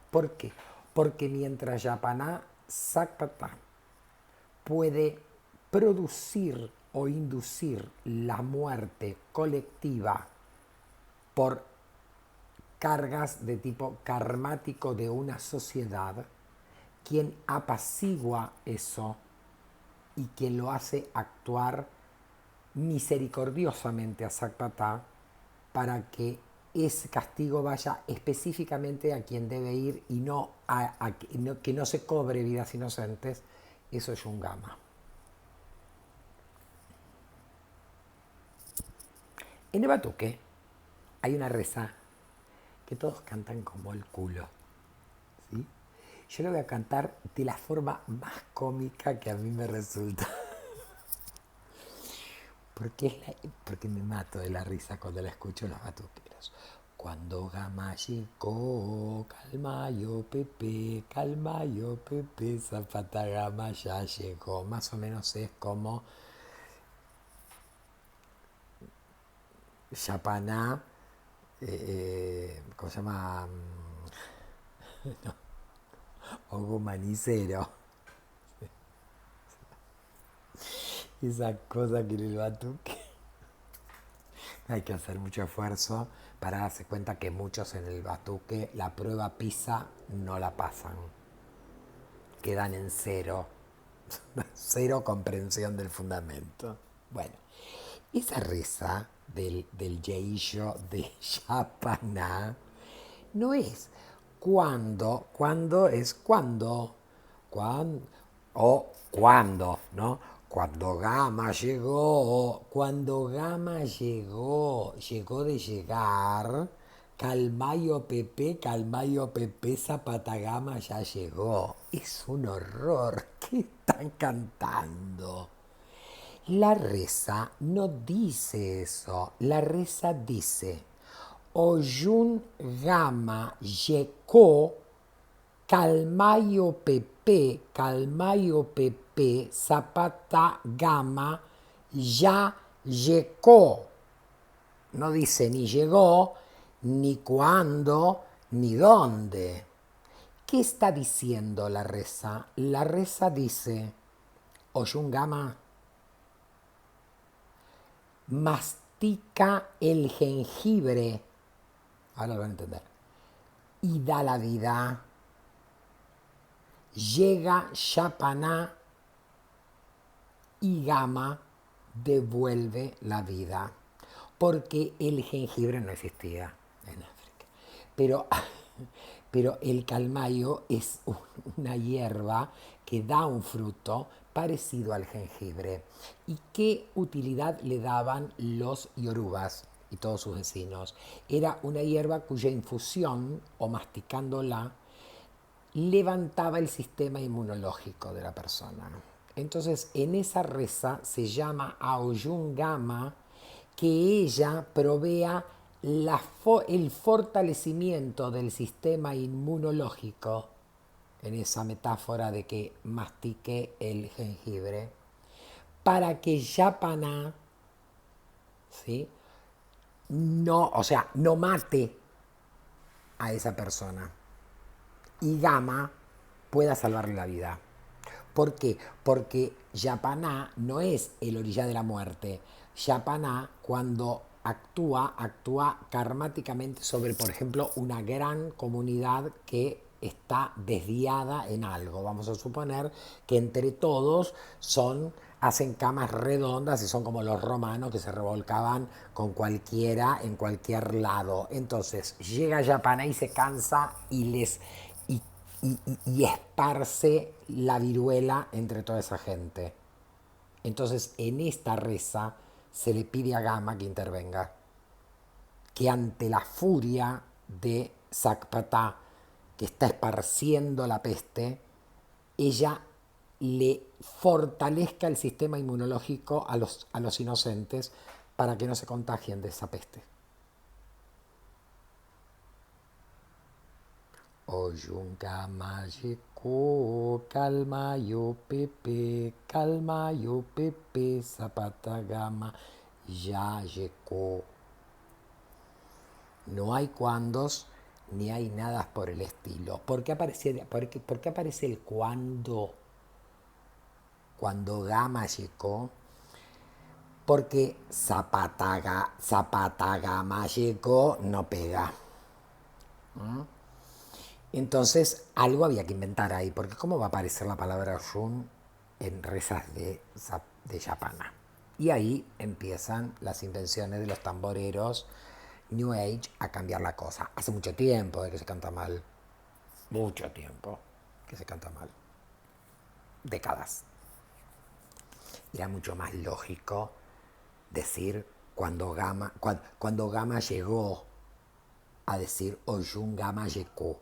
¿Por qué? Porque mientras Yapana Sakpatá puede producir o inducir la muerte colectiva por cargas de tipo karmático de una sociedad, quien apacigua eso y quien lo hace actuar misericordiosamente a Sakpatá para que ese castigo vaya específicamente a quien debe ir y no que no se cobre vidas inocentes. Eso es un Gama. En el Batuque hay una reza que todos cantan como el culo, ¿sí? Yo lo voy a cantar de la forma más cómica que a mí me resulta. Porque me mato de la risa cuando la escucho en los batuqueros. Cuando Gama llegó, Calmayo Pepe, Zapata Gama ya llegó. Más o menos es como Yapaná, ¿cómo se llama? Ogo Manicero. Esa cosa que en el batuque hay que hacer mucho esfuerzo para darse cuenta que muchos en el batuque la prueba PISA no la pasan. Quedan en cero. Cero comprensión del fundamento. Bueno, esa reza del Yeillo de Yapaná no es cuando es cuando, o cuando, ¿no? Cuando Gama llegó de llegar, Calmayo Pepe, Zapata Gama ya llegó. Es un horror. ¿Qué están cantando? La reza no dice eso. La reza dice: Oyun Gama llegó, Calmayo Pepe, Zapata Gama ya llegó. No dice ni llegó, ni cuándo, ni dónde. ¿Qué está diciendo la reza? La reza dice: Oyun Gama mastica el jengibre, ahora lo van a entender, y da la vida. Llega Yapaná y Gama devuelve la vida, porque el jengibre no existía en África. Pero el calmayo es una hierba que da un fruto parecido al jengibre. ¿Y qué utilidad le daban los yorubas y todos sus vecinos? Era una hierba cuya infusión o masticándola levantaba el sistema inmunológico de la persona. Entonces, en esa reza se llama a Oyun Gama que ella provea el fortalecimiento del sistema inmunológico, en esa metáfora de que mastique el jengibre, para que Yapaná, ¿sí?, no mate a esa persona y Gama pueda salvarle la vida. ¿Por qué? Porque Yapaná no es el orilla de la muerte. Yapaná, cuando actúa karmáticamente sobre, por ejemplo, una gran comunidad que está desviada en algo. Vamos a suponer que entre todos hacen camas redondas y son como los romanos que se revolcaban con cualquiera en cualquier lado. Entonces llega Yapaná y se cansa y, y esparce la viruela entre toda esa gente. Entonces en esta reza se le pide a Gama que intervenga, que ante la furia de Sakpatá, que está esparciendo la peste, ella le fortalezca el sistema inmunológico a los inocentes para que no se contagien de esa peste. Oyunga Magico, calma yo pepe, zapata gama, ya llegó. No hay cuandos ni hay nada por el estilo. ¿Por qué aparece el cuando cuando gama llegó? Porque zapata gama llegó no pega. Entonces algo había que inventar ahí, porque ¿cómo va a aparecer la palabra Oshun en rezas de Yapana? Y ahí empiezan las invenciones de los tamboreros New Age a cambiar la cosa. Hace mucho tiempo de que se canta mal. Mucho tiempo que se canta mal. Décadas. Era mucho más lógico decir cuando Gama llegó a decir Oyun Gama llegó.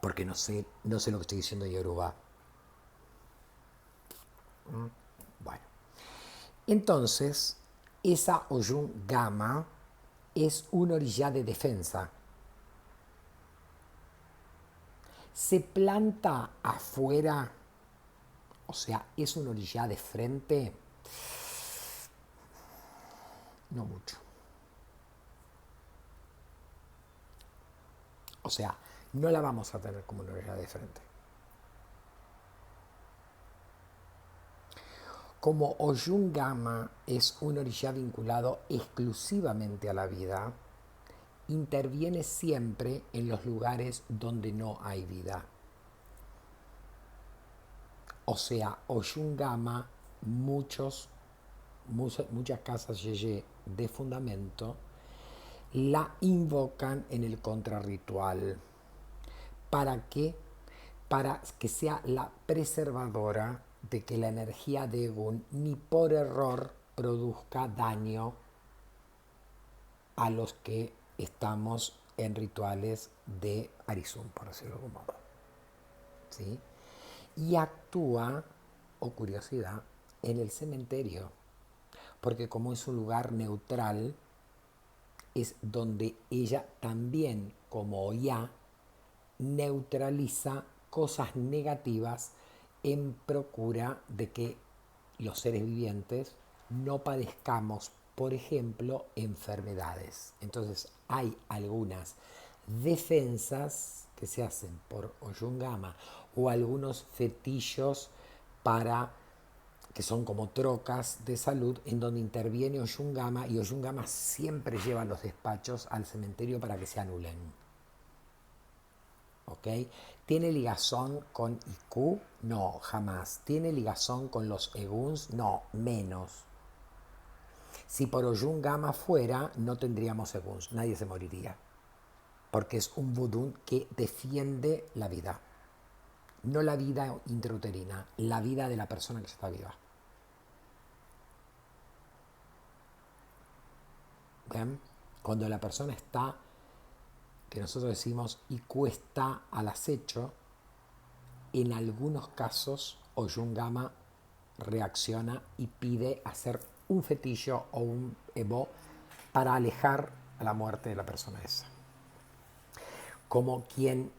Porque no sé lo que estoy diciendo en Yoruba. Bueno. Entonces, esa Oyun Gama es una orilla de defensa. Se planta afuera, o sea, es una orilla de frente, no mucho. O sea, no la vamos a tener como una orilla de frente. Como Oyun Gama es un orilla vinculado exclusivamente a la vida, interviene siempre en los lugares donde no hay vida. O sea, Oyun Gama, muchas casas Yeye de fundamento la invocan en el contrarritual. ¿Para qué? Para que sea la preservadora de que la energía de Egun ni por error produzca daño a los que estamos en rituales de Arizún, por decirlo de algún modo. ¿Sí? Y actúa, o curiosidad, en el cementerio, porque como es un lugar neutral, es donde ella también, como Oya, neutraliza cosas negativas en procura de que los seres vivientes no padezcamos, por ejemplo, enfermedades. Entonces hay algunas defensas que se hacen por Oyun Gama o algunos fetillos para que son como trocas de salud en donde interviene Oyun Gama y Oyun Gama siempre lleva los despachos al cementerio para que se anulen. ¿Ok? ¿Tiene ligazón con IQ? No, jamás. ¿Tiene ligazón con los Eguns? No, menos. Si por Oyun Gama fuera, no tendríamos Eguns, nadie se moriría. Porque es un vudú que defiende la vida. No la vida intrauterina, la vida de la persona que está viva. ¿Ven? Cuando la persona está, que nosotros decimos IQ está al acecho, en algunos casos Oyun Gama reacciona y pide hacer un fetillo o un evo para alejar a la muerte de la persona esa. Como quien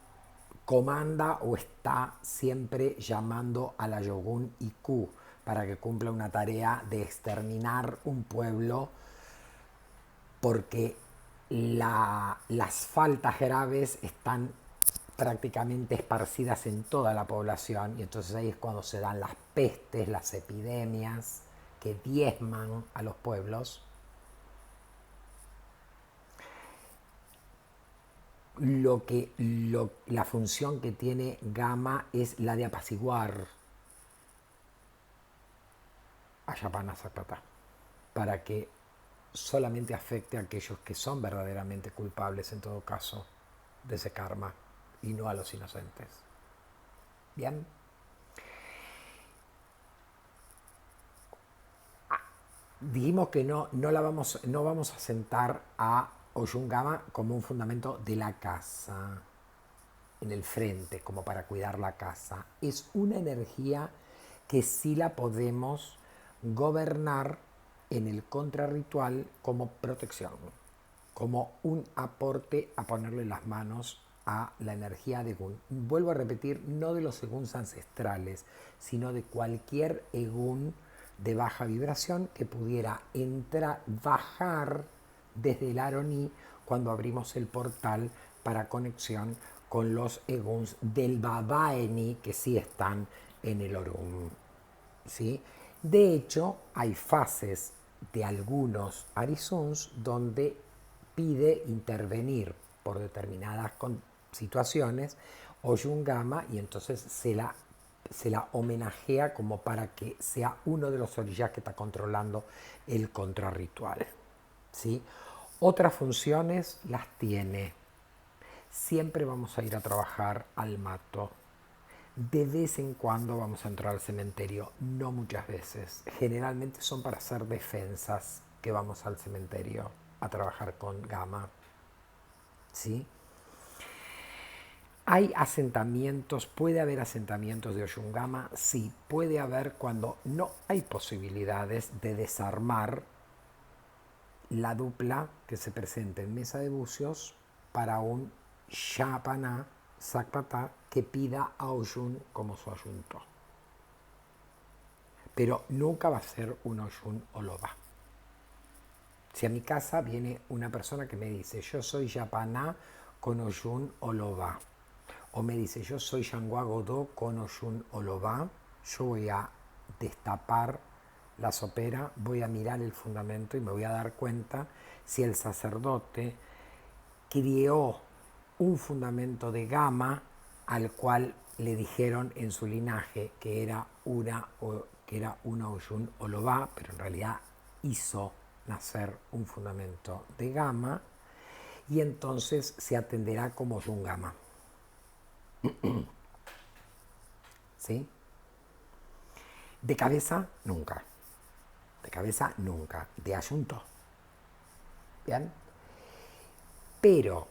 comanda o está siempre llamando a la Yogun IQ para que cumpla una tarea de exterminar un pueblo porque las faltas graves están prácticamente esparcidas en toda la población, y entonces ahí es cuando se dan las pestes, las epidemias que diezman a los pueblos. La función que tiene Gama es la de apaciguar a Yapana Zapata, para que solamente afecte a aquellos que son verdaderamente culpables, en todo caso, de ese karma, y no a los inocentes. Bien. Dijimos que no vamos a sentar a Oshun Gama como un fundamento de la casa, en el frente, como para cuidar la casa. Es una energía que sí la podemos gobernar en el contrarritual como protección, como un aporte a ponerle las manos a la energía de Gun. Vuelvo a repetir, no de los Eguns ancestrales, sino de cualquier Egun de baja vibración que pudiera bajar desde el Aroní cuando abrimos el portal para conexión con los Eguns del Babaeni que sí están en el Orun. ¿Sí? De hecho, hay fases de algunos Arizuns donde pide intervenir por determinadas situaciones Oshun Gama, y entonces se la homenajea como para que sea uno de los orillas que está controlando el contrarritual. ¿Sí? Otras funciones las tiene. Siempre vamos a ir a trabajar al mato. De vez en cuando vamos a entrar al cementerio, no muchas veces. Generalmente son para hacer defensas que vamos al cementerio a trabajar con Gama. ¿Sí? ¿Hay asentamientos? ¿Puede haber asentamientos de Oshun Gama? Sí, puede haber cuando no hay posibilidades de desarmar la dupla que se presenta en mesa de bucios para un Yapana Zapata que pida a Oshun como su ayunto. Pero nunca va a ser un Oshun Oloba. Si a mi casa viene una persona que me dice yo soy Yapana con Oshun Oloba, o me dice yo soy Yangua Godó con Oshun Oloba, yo voy a destapar la sopera, voy a mirar el fundamento y me voy a dar cuenta si el sacerdote crió un fundamento de Gama al cual le dijeron en su linaje que era una Oshun Oloba, pero en realidad hizo nacer un fundamento de Gama, y entonces se atenderá como Oshun Gama. ¿Sí? De cabeza, nunca. De cabeza, nunca. De ayunto. ¿Bien? Pero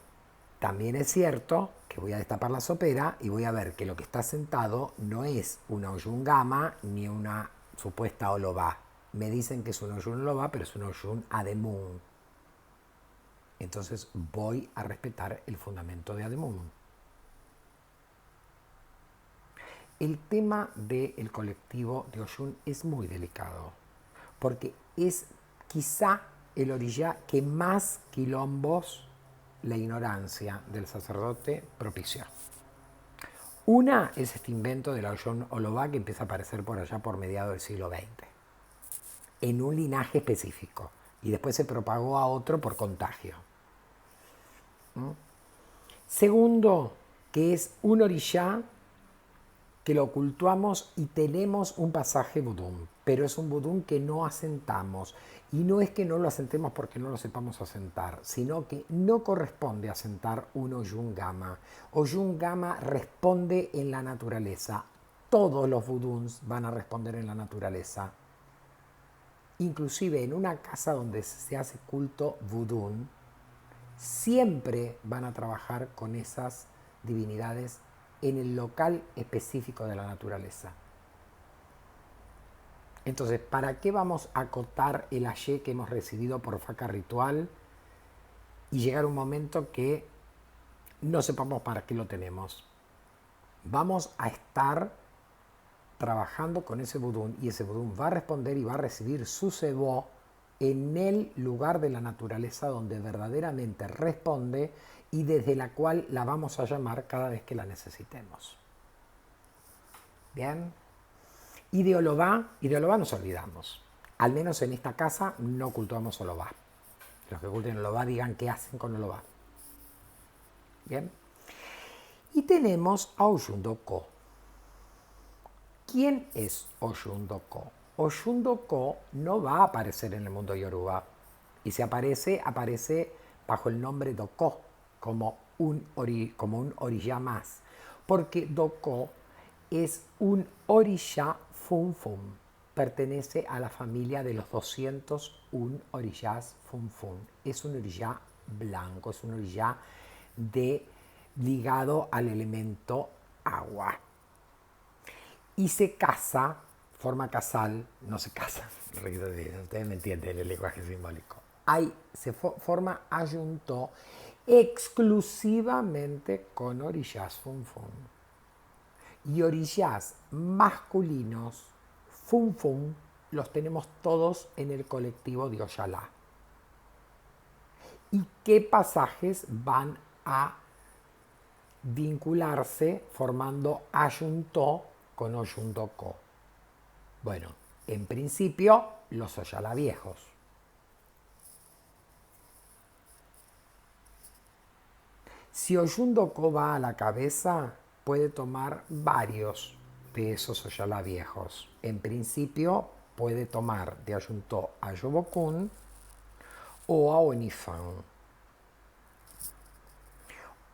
también es cierto que voy a destapar la sopera y voy a ver que lo que está sentado no es una Oshun Gama ni una supuesta Oloba. Me dicen que es un Oshun Oloba, pero es un Oshun Ademun. Entonces voy a respetar el fundamento de Ademun. El tema del colectivo de Oshun es muy delicado, porque es quizá el orilla que más quilombos la ignorancia del sacerdote propició. Una es este invento de la Oshun Oloba que empieza a aparecer por allá por mediados del siglo XX, en un linaje específico, y después se propagó a otro por contagio. Segundo, que es un orilla que lo ocultuamos y tenemos un pasaje budún, pero es un budún que no asentamos. Y no es que no lo asentemos porque no lo sepamos asentar, sino que no corresponde asentar un Oshun Gama. Oshun Gama responde en la naturaleza. Todos los buduns van a responder en la naturaleza. Inclusive en una casa donde se hace culto vudún, siempre van a trabajar con esas divinidades en el local específico de la naturaleza. Entonces, ¿para qué vamos a acotar el ayé que hemos recibido por faca ritual y llegar un momento que no sepamos para qué lo tenemos? Vamos a estar trabajando con ese budún, y ese budún va a responder y va a recibir su cebó en el lugar de la naturaleza donde verdaderamente responde y desde la cual la vamos a llamar cada vez que la necesitemos. ¿Bien? Y de Olobá nos olvidamos. Al menos en esta casa no cultuamos Olobá. Los que culten Olobá digan qué hacen con Olobá. ¿Bien? Y tenemos a Oyundoko. ¿Quién es Oyundoko? Oyundoko no va a aparecer en el mundo Yoruba. Y si aparece, aparece bajo el nombre Doko, como un orishá más. Porque Doko es un orishá funfun. Pertenece a la familia de los 201 orishás funfun. Es un orishá blanco, es un orishá ligado al elemento agua. Y se casa, forma casal, no se casa, ustedes me entienden el lenguaje simbólico. Se forma ayuntó exclusivamente con orishás funfun. Y orishás masculinos funfun los tenemos todos en el colectivo de Oyalá. ¿Y qué pasajes van a vincularse formando ayuntó con Oyundoko? Bueno, en principio los Oyalá viejos. Si Oyundoko va a la cabeza, puede tomar varios de esos Oyalá viejos. En principio puede tomar de Ayuntó a Yobokun o a Onifan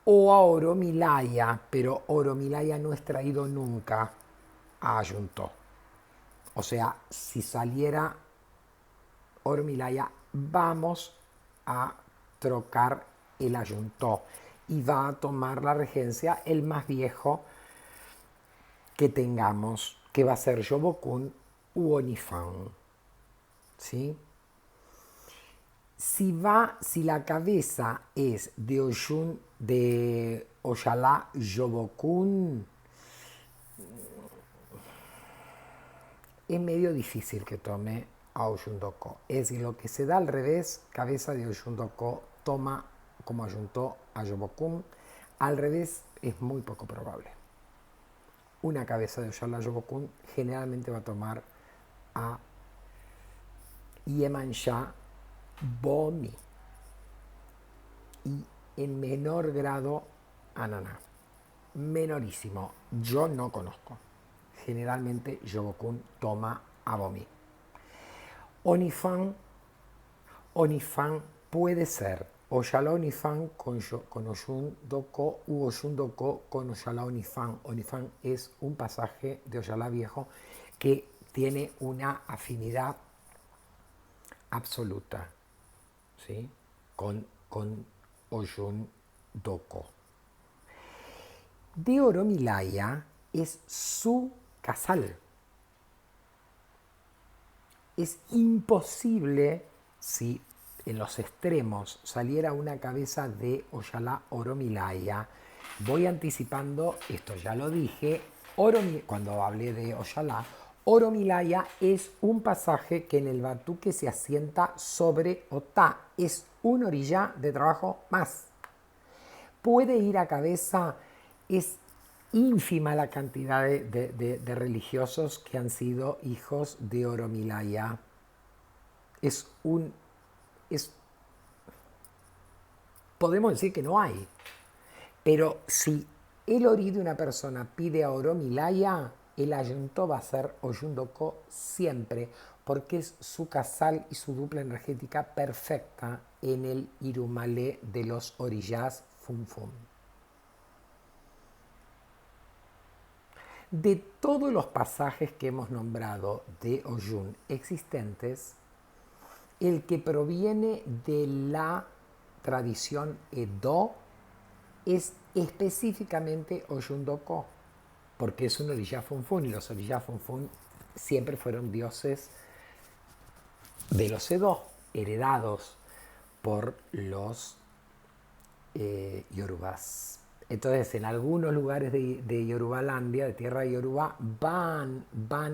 o a Oromilaya, pero Oromilaya no es traído nunca a Ayuntó. O sea, si saliera Oromilaya, vamos a trocar el Ayuntó y va a tomar la regencia el más viejo que tengamos, que va a ser Yobokun u Onifan. ¿Sí? Si la cabeza es de Oyalá Yobokun, es medio difícil que tome a Oyundoko. Es decir, lo que se da al revés, cabeza de Oyundoko toma como ayuntó a Yobokun, al revés es muy poco probable. Una cabeza de Oyalá Yobokun generalmente va a tomar a Yemansha Bomi y en menor grado a Naná. Menorísimo, yo no conozco. Generalmente Yobokun toma a Bomi. Onifan puede ser Oyalá Onifan con Oyundoko u Oyundoko con Oyalá Onifan. Onifan es un pasaje de Oyalá viejo que tiene una afinidad absoluta, ¿sí? con Oyundoko. De Oromilaya es su casal. Es imposible si en los extremos saliera una cabeza de Oyalá Oromilaya. Voy anticipando, esto ya lo dije, cuando hablé de Oyalá, Oromilaya es un pasaje que en el batuque se asienta sobre Otá. Es un orillá de trabajo más. Puede ir a cabeza, es ínfima la cantidad de religiosos que han sido hijos de Oromilaya. Podemos decir que no hay, pero si el orí de una persona pide a Oromilaya, el ayuntó va a ser Oyundoko siempre, porque es su casal y su dupla energética perfecta en el Irumalé de los orillás Funfun. De todos los pasajes que hemos nombrado de Oyun existentes, el que proviene de la tradición Edo es específicamente Oyundoko, porque es un orishá funfun y los orishá funfun siempre fueron dioses de los Edo, heredados por los yorubás. Entonces, en algunos lugares de Yorubalandia, de tierra de Yoruba, van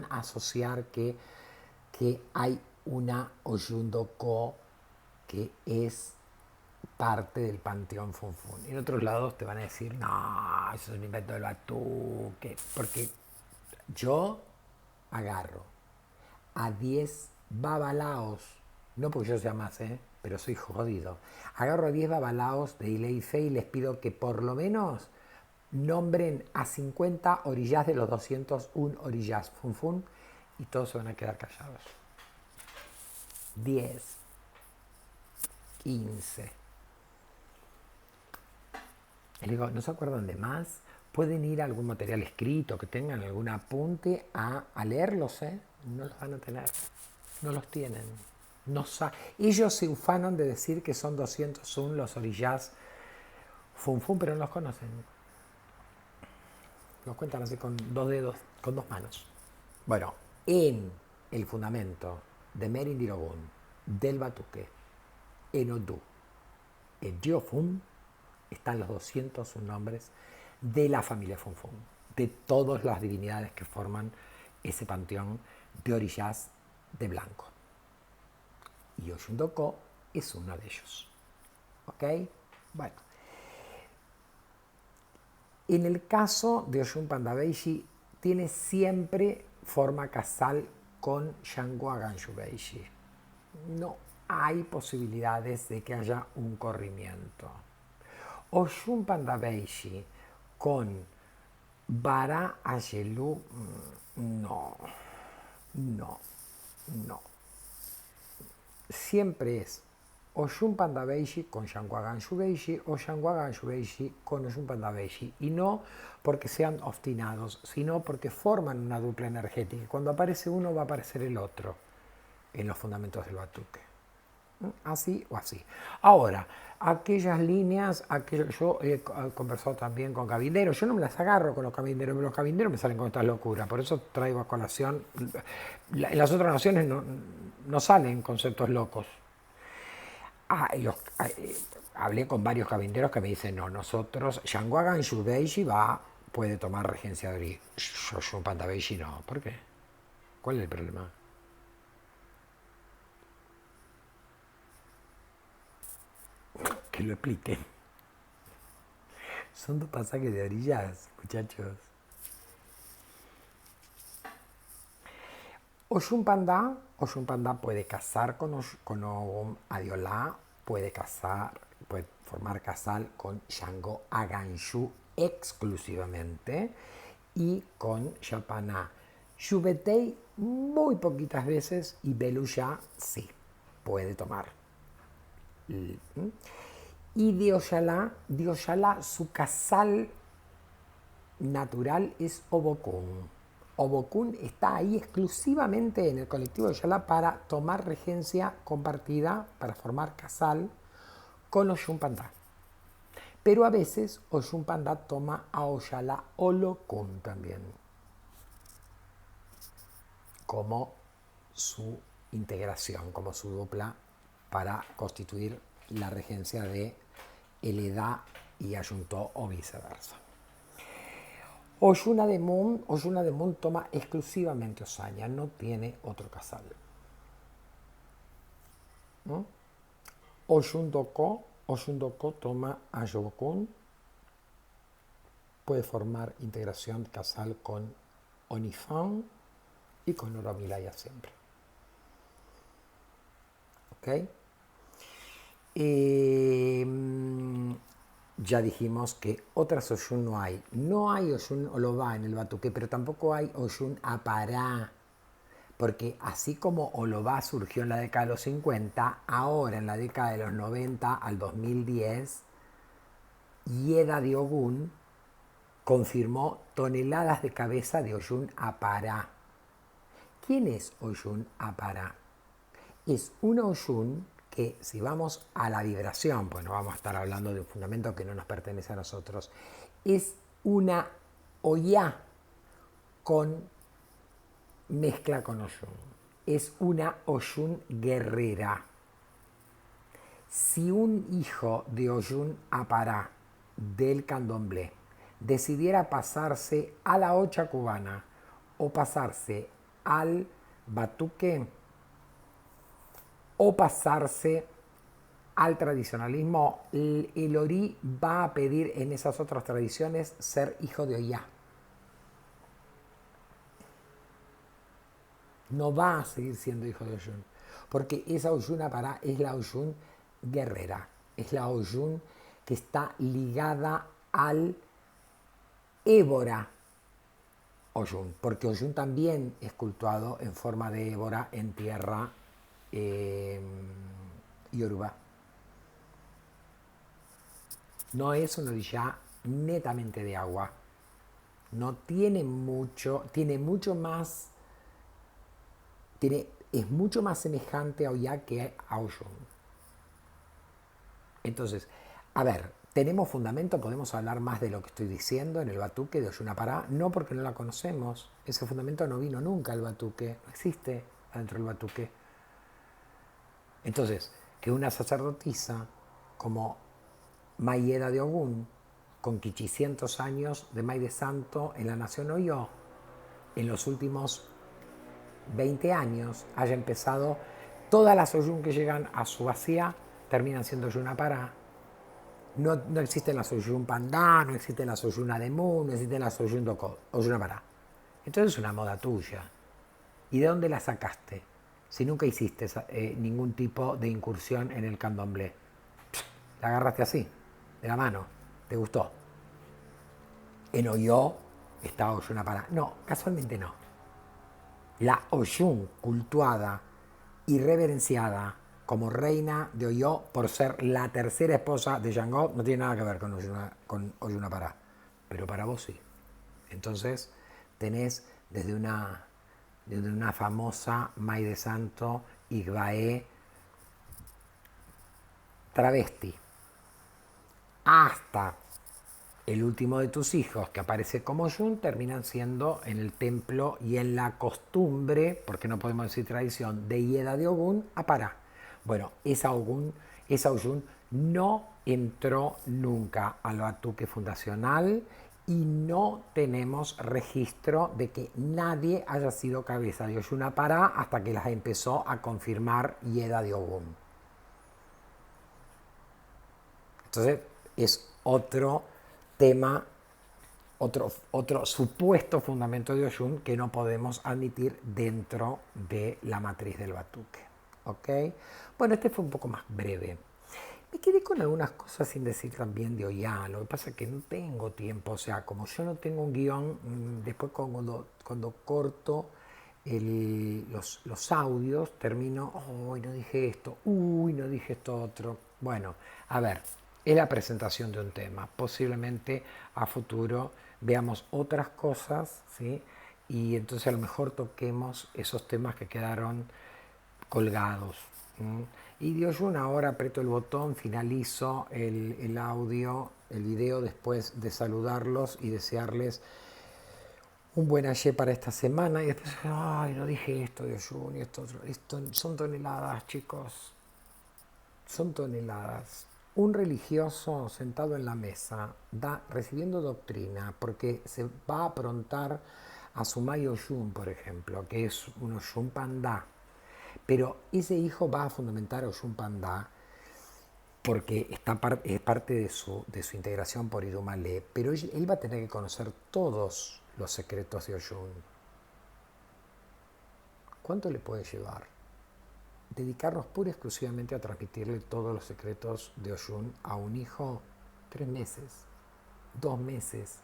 a asociar que hay una Oyundoko que es parte del panteón Funfún. Y en otros lados te van a decir, no, eso es un invento del Batuque, porque yo agarro a 10 babalaos, no porque yo sea más, pero soy jodido, agarro a 10 babalaos de Ileife y les pido que por lo menos nombren a 50 orillas de los 201 orillas Funfún y todos se van a quedar callados. 10, 15. Les digo, ¿no se acuerdan de más? Pueden ir a algún material escrito, que tengan algún apunte a leerlos, ¿eh? No los van a tener, no los tienen. No ellos se ufanan de decir que son 201 los orillas Funfún, pero no los conocen. Los cuentan así con 2 dedos, con 2 manos. Bueno, en el fundamento de Merindirogún, del Batuque, en Odú, en Diofún, están los 201 nombres de la familia Funfún, de todas las divinidades que forman ese panteón de orillas de blanco. Y Oshundoko es uno de ellos. ¿Ok? Bueno. En el caso de Oshun Pandabeishi, tiene siempre forma casal con Shangwa Ganshubeishi. No hay posibilidades de que haya un corrimiento. Oshun Pandabeishi con Bara Ayelu, no, no, no. Siempre es Oshun Pandabeishi con Shangwa Ganshubeishi o Shangwa Ganshubeishi con Oshun Pandabeishi. Y no porque sean obstinados, sino porque forman una dupla energética. Cuando aparece uno va a aparecer el otro en los fundamentos del Batuque. Así o así. Ahora, aquellas líneas, yo he conversado también con cabilderos, yo no me las agarro con los cabilderos, pero los cabilderos me salen con estas locuras, por eso traigo a colación. En las otras naciones no salen conceptos locos. Hablé con varios cabilderos que me dicen, no, nosotros, Shangwagan Shubeishi puede tomar regencia de Ori. Yo Pandabeishi no. ¿Por qué? ¿Cuál es el problema? Que lo expliquen. Son dos pasajes de orillas, muchachos. Oshun Panda puede casar con Ogum Adiolá, puede formar casal con Shango Aganshu exclusivamente y con Shapana Shubetei muy poquitas veces y Beluya sí, puede tomar. Y de Oyalá, su casal natural es Obokun. Obokun está ahí exclusivamente en el colectivo de Oyalá para tomar regencia compartida, para formar casal con Oshun Panda. Pero a veces Oshun Panda toma a Oyalá Olokun también, como su integración, como su dupla para constituir la regencia de el Edá y Ayuntó o viceversa. Oshuna de Mun toma exclusivamente Osaña, no tiene otro casal. Oshun Doko toma Ayobokun, puede formar integración casal con Onifan y con Oromilaya siempre. ¿Ok? Ya dijimos que otras Oshun no hay. No hay Oshun Olobá en el Batuque, pero tampoco hay Oshun Apará. Porque así como Olobá surgió en la década de los 50, ahora en la década de los 90 al 2010, Yeda de Ogún confirmó toneladas de cabeza de Oshun Apará. ¿Quién es Oshun Apará? Es un Oshun que si vamos a la vibración, pues no vamos a estar hablando de un fundamento que no nos pertenece a nosotros, es una Oyá con mezcla con Oshun. Es una Oshun guerrera. Si un hijo de Oshun Apará del candomblé decidiera pasarse a la Ocha cubana o pasarse al Batuque o pasarse al tradicionalismo, el Orí va a pedir en esas otras tradiciones ser hijo de Oya. No va a seguir siendo hijo de Oyun, porque esa Oyuna Pará es la Oyun guerrera, es la Oyun que está ligada al Ébora Oyun, porque Oyun también es cultuado en forma de Ébora en tierra Yoruba. No es un orishá netamente de agua. No tiene mucho, tiene mucho más, es mucho más semejante a Oya que a Oyun. Entonces, a ver, ¿tenemos fundamento? ¿Podemos hablar más de lo que estoy diciendo en el batuque de Oyuna Pará? No, porque no la conocemos. Ese fundamento no vino nunca al batuque. No existe adentro del batuque. Entonces, que una sacerdotisa como Mayeda de Ogún, con 500 años de May de Santo en la nación Oyó, en los últimos 20 años haya empezado, todas las Oyún que llegan a su vacía terminan siendo Oyuna Pará. No existen las Oyun Pandá, no existen las Oyun Ademú, no existen las Oyun Pará. Entonces es una moda tuya. ¿Y de dónde la sacaste? Si nunca hiciste ningún tipo de incursión en el candomblé. La agarraste así, de la mano. ¿Te gustó? En Oyó está Oyun Pará. No, casualmente no. La Oyun cultuada y reverenciada como reina de Oyó por ser la tercera esposa de Yango no tiene nada que ver con Oyuna Pará, pero para vos sí. Entonces tenés desde una famosa May de Santo Igbaé travesti hasta el último de tus hijos que aparece como Oyun terminan siendo en el templo y en la costumbre, porque no podemos decir tradición, de Ieda de Ogún a Pará. Bueno, esa Oyun no entró nunca al batuque fundacional y no tenemos registro de que nadie haya sido cabeza de Oyun a Pará hasta que las empezó a confirmar Ieda de Ogún. Entonces es otro tema, otro supuesto fundamento de Oyun que no podemos admitir dentro de la matriz del batuque. ¿Ok? Bueno, este fue un poco más breve. Me quedé con algunas cosas sin decir también de Oyá. Lo que pasa es que no tengo tiempo. O sea, como yo no tengo un guión, después cuando corto los audios, termino, uy, no dije esto, uy, no dije esto otro. Bueno, a ver, es la presentación de un tema. Posiblemente a futuro veamos otras cosas, ¿sí? Y entonces a lo mejor toquemos esos temas que quedaron colgados. Y de Oyun ahora aprieto el botón, finalizo el audio, el video, después de saludarlos y desearles un buen ayer para esta semana. Y después, ay, no dije esto de Oyun y esto otro. Esto son toneladas, chicos. Son toneladas. Un religioso sentado en la mesa, recibiendo doctrina, porque se va a aprontar a Sumay Oyun, por ejemplo, que es un Oyun Pandá. Pero ese hijo va a fundamentar a Oyun Pandá porque es parte de su integración por Irumale, pero él va a tener que conocer todos los secretos de Oyun. ¿Cuánto le puede llevar? Dedicarnos pura y exclusivamente a transmitirle todos los secretos de Oyun a un hijo, 3 meses, 2 meses,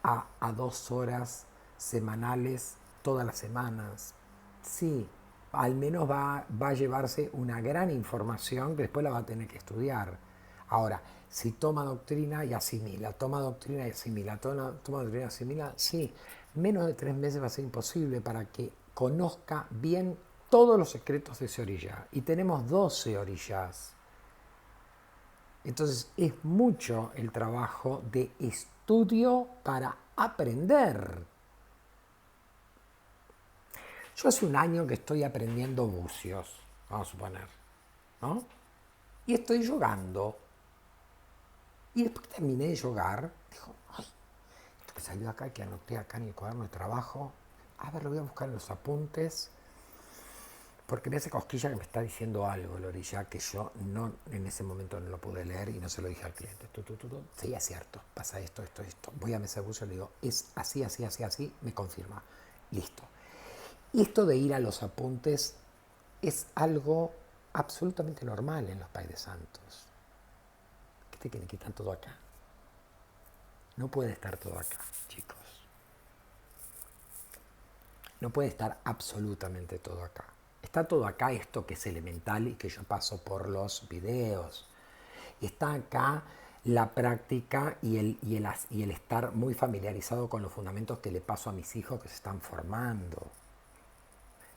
a 2 horas semanales, todas las semanas. Sí, al menos va a llevarse una gran información que después la va a tener que estudiar. Ahora, si toma doctrina y asimila, toma doctrina y asimila, toma doctrina y asimila, sí, menos de 3 meses va a ser imposible para que conozca bien todos los secretos de ese orilla. Y tenemos 12 orillas. Entonces es mucho el trabajo de estudio para aprender. Yo hace un año que estoy aprendiendo bucios, vamos a suponer, ¿no? Y estoy yogando. Y después que terminé de yogar, digo, ay, esto que salió acá, que anoté acá en el cuaderno de trabajo, a ver, lo voy a buscar en los apuntes. Porque me hace cosquilla que me está diciendo algo, Lorilla, que yo no en ese momento no lo pude leer y no se lo dije al cliente. Sí, es cierto, pasa esto, esto, esto. Voy a Mesa Buzo y le digo, es así, así, así, así, me confirma. Listo. Y esto de ir a los apuntes es algo absolutamente normal en los Pais de Santos. ¿Qué te quieren quitar todo acá? No puede estar todo acá, chicos. No puede estar absolutamente todo acá. Está todo acá esto que es elemental y que yo paso por los videos. Está acá la práctica y el estar muy familiarizado con los fundamentos que le paso a mis hijos que se están formando.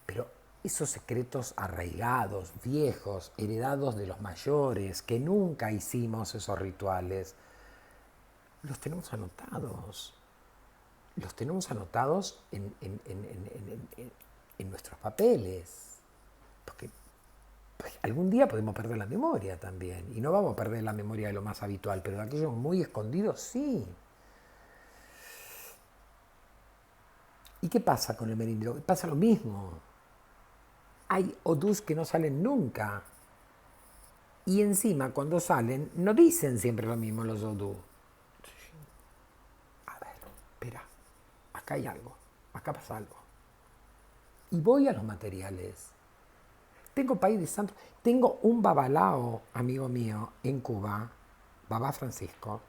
Pero esos secretos arraigados, viejos, heredados de los mayores, que nunca hicimos esos rituales, los tenemos anotados. Los tenemos anotados en nuestros papeles. Porque pues, algún día podemos perder la memoria también. Y no vamos a perder la memoria de lo más habitual, pero de aquellos muy escondidos sí. ¿Y qué pasa con el merindro? Pasa lo mismo. Hay odús que no salen nunca. Y encima, cuando salen, no dicen siempre lo mismo los odú. A ver, espera, acá hay algo, acá pasa algo. Y voy a los materiales. Tengo País de Santos, tengo un babalao, amigo mío, en Cuba, Babá Francisco,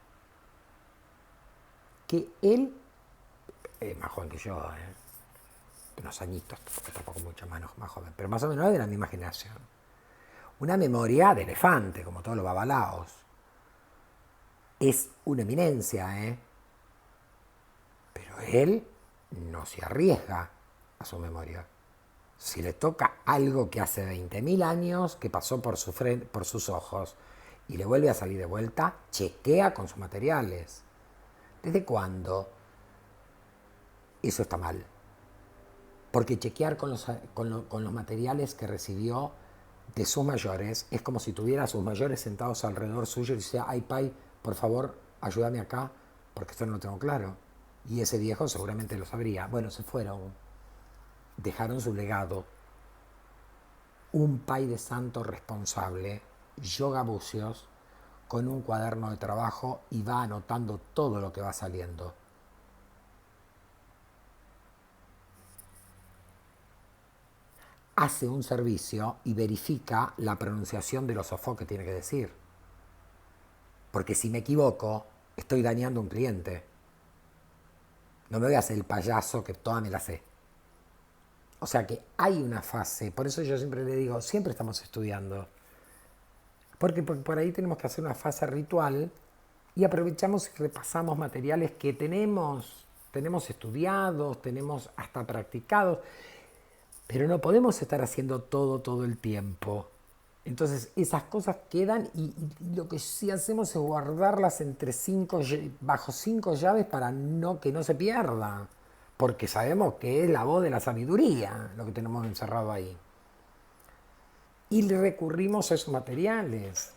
que él, más joven que yo, unos añitos, porque tampoco mucho más joven, pero más o menos de la misma generación. Una memoria de elefante, como todos los babalaos. Es una eminencia, pero él no se arriesga a su memoria. Si le toca algo que hace 20.000 años que pasó por sus ojos y le vuelve a salir de vuelta, chequea con sus materiales. ¿Desde cuándo eso está mal? Porque chequear con los materiales que recibió de sus mayores es como si tuviera a sus mayores sentados alrededor suyo y decía, ay, Pai, por favor, ayúdame acá, porque esto no lo tengo claro. Y ese viejo seguramente lo sabría. Bueno, se fueron. Dejaron su legado. Un Pai de Santo responsable, Yoga Bucios, con un cuaderno de trabajo y va anotando todo lo que va saliendo. Hace un servicio y verifica la pronunciación de los sofó que tiene que decir. Porque si me equivoco, estoy dañando a un cliente. No me voy a hacer el payaso que toda me la sé. O sea que hay una fase, por eso yo siempre le digo, siempre estamos estudiando. Porque por ahí tenemos que hacer una fase ritual y aprovechamos y repasamos materiales que tenemos estudiados, tenemos hasta practicados, pero no podemos estar haciendo todo el tiempo. Entonces esas cosas quedan y lo que sí hacemos es guardarlas bajo 5 llaves para que no se pierda. Porque sabemos que es la voz de la sabiduría lo que tenemos encerrado ahí. Y recurrimos a esos materiales.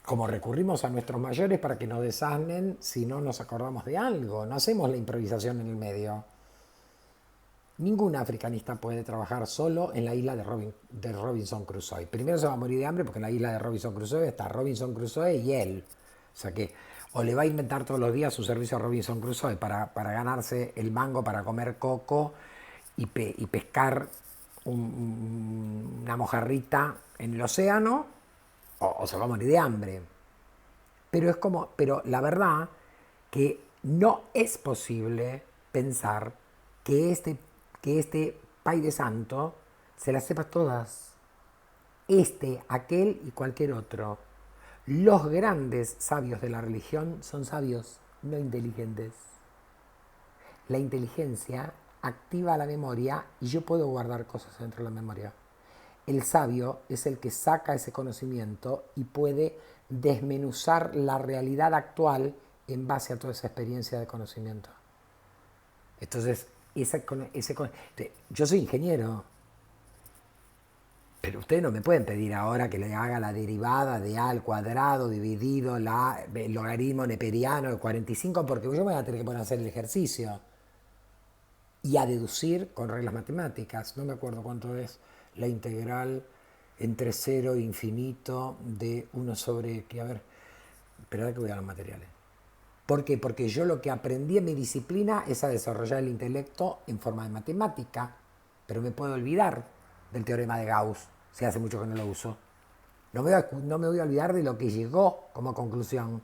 Como recurrimos a nuestros mayores para que nos desasnen si no nos acordamos de algo. No hacemos la improvisación en el medio. Ningún africanista puede trabajar solo en la isla de Robinson Crusoe. Primero se va a morir de hambre porque en la isla de Robinson Crusoe está Robinson Crusoe y él. O sea que o le va a inventar todos los días su servicio a Robinson Crusoe para ganarse el mango para comer coco y pescar una mojarrita en el océano, o se va a morir de hambre. Pero la verdad que no es posible pensar que este Pai de Santo se las sepa todas. Aquel y cualquier otro. Los grandes sabios de la religión son sabios, no inteligentes. La inteligencia activa la memoria y yo puedo guardar cosas dentro de la memoria. El sabio es el que saca ese conocimiento y puede desmenuzar la realidad actual en base a toda esa experiencia de conocimiento. Entonces, yo soy ingeniero, pero ustedes no me pueden pedir ahora que le haga la derivada de A al cuadrado dividido el logaritmo neperiano de 45 porque yo me voy a tener que poner a hacer el ejercicio. y a deducir con reglas matemáticas. No me acuerdo cuánto es la integral entre 0 e infinito de 1 sobre... A ver, espera que voy a los materiales. ¿Por qué? Porque yo lo que aprendí en mi disciplina es a desarrollar el intelecto en forma de matemática, pero me puedo olvidar del teorema de Gauss, si hace mucho que no lo uso. No me voy a olvidar de lo que llegó como conclusión,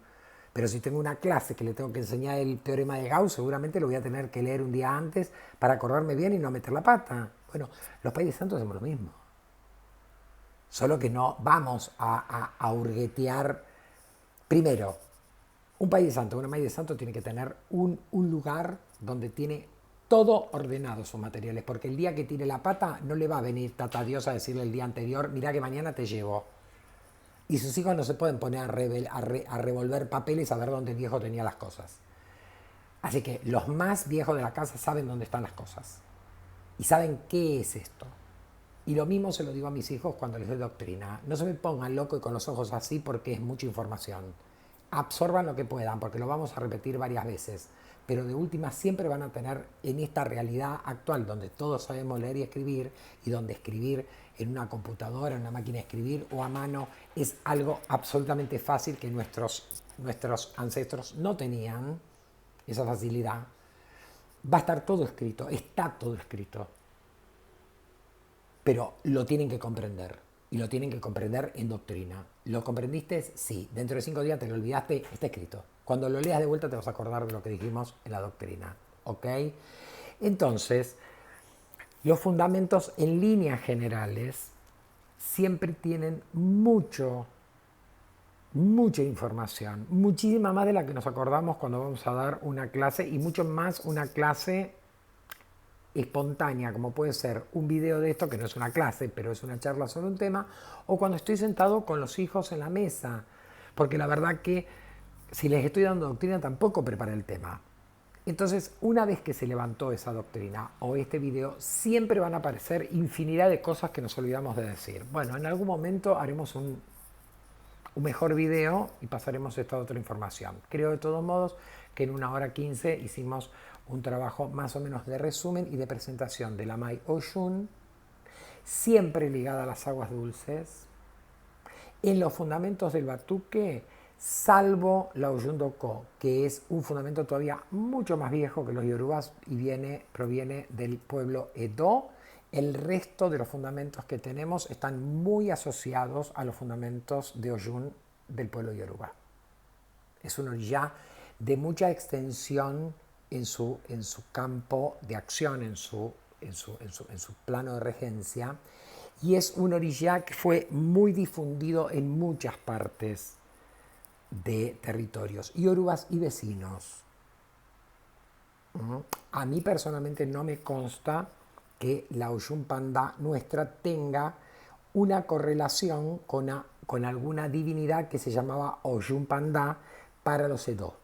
pero si tengo una clase que le tengo que enseñar el teorema de Gauss, seguramente lo voy a tener que leer un día antes para acordarme bien y no meter la pata. Bueno, los países santos hacemos lo mismo. Solo que no vamos a hurguetear. Primero, un país de santo, una maíz de santo tiene que tener un lugar donde tiene todo ordenado sus materiales, porque el día que tire la pata no le va a venir Tata Dios a decirle el día anterior, mirá que mañana te llevo. Y sus hijos no se pueden poner a revolver papeles a ver dónde el viejo tenía las cosas. Así que los más viejos de la casa saben dónde están las cosas y saben qué es esto. Y lo mismo se lo digo a mis hijos cuando les doy doctrina. No se me pongan loco y con los ojos así porque es mucha información. Absorban lo que puedan porque lo vamos a repetir varias veces. Pero de última siempre van a tener en esta realidad actual donde todos sabemos leer y escribir y donde escribir en una computadora, en una máquina de escribir o a mano es algo absolutamente fácil que nuestros ancestros no tenían esa facilidad. Va a estar todo escrito, está todo escrito. Pero lo tienen que comprender. Y lo tienen que comprender en doctrina. ¿Lo comprendiste? Sí. Dentro de 5 días te lo olvidaste, está escrito. Cuando lo leas de vuelta te vas a acordar de lo que dijimos en la doctrina. ¿Ok? Entonces, los fundamentos en líneas generales siempre tienen mucha información. Muchísima más de la que nos acordamos cuando vamos a dar una clase y mucho más una clase espontánea, como puede ser un video de esto, que no es una clase, pero es una charla sobre un tema, o cuando estoy sentado con los hijos en la mesa, porque la verdad que si les estoy dando doctrina tampoco preparé el tema. Entonces, una vez que se levantó esa doctrina o este video, siempre van a aparecer infinidad de cosas que nos olvidamos de decir. Bueno, en algún momento haremos un mejor video y pasaremos esta otra información. Creo de todos modos que en 1 hora 15 hicimos un trabajo más o menos de resumen y de presentación de la Mai Oshun, siempre ligada a las aguas dulces, en los fundamentos del Batuque, salvo la Oshun Doko, que es un fundamento todavía mucho más viejo que los yorubas y proviene del pueblo Edo. El resto de los fundamentos que tenemos están muy asociados a los fundamentos de Oshun del pueblo yoruba. Es un orilla de mucha extensión en su campo de acción, en su plano de regencia, y es un orilla que fue muy difundido en muchas partes de territorios yorubas y vecinos. A mí personalmente no me consta que la Oshun Panda nuestra tenga una correlación con alguna divinidad que se llamaba Oshun Panda para los Edo.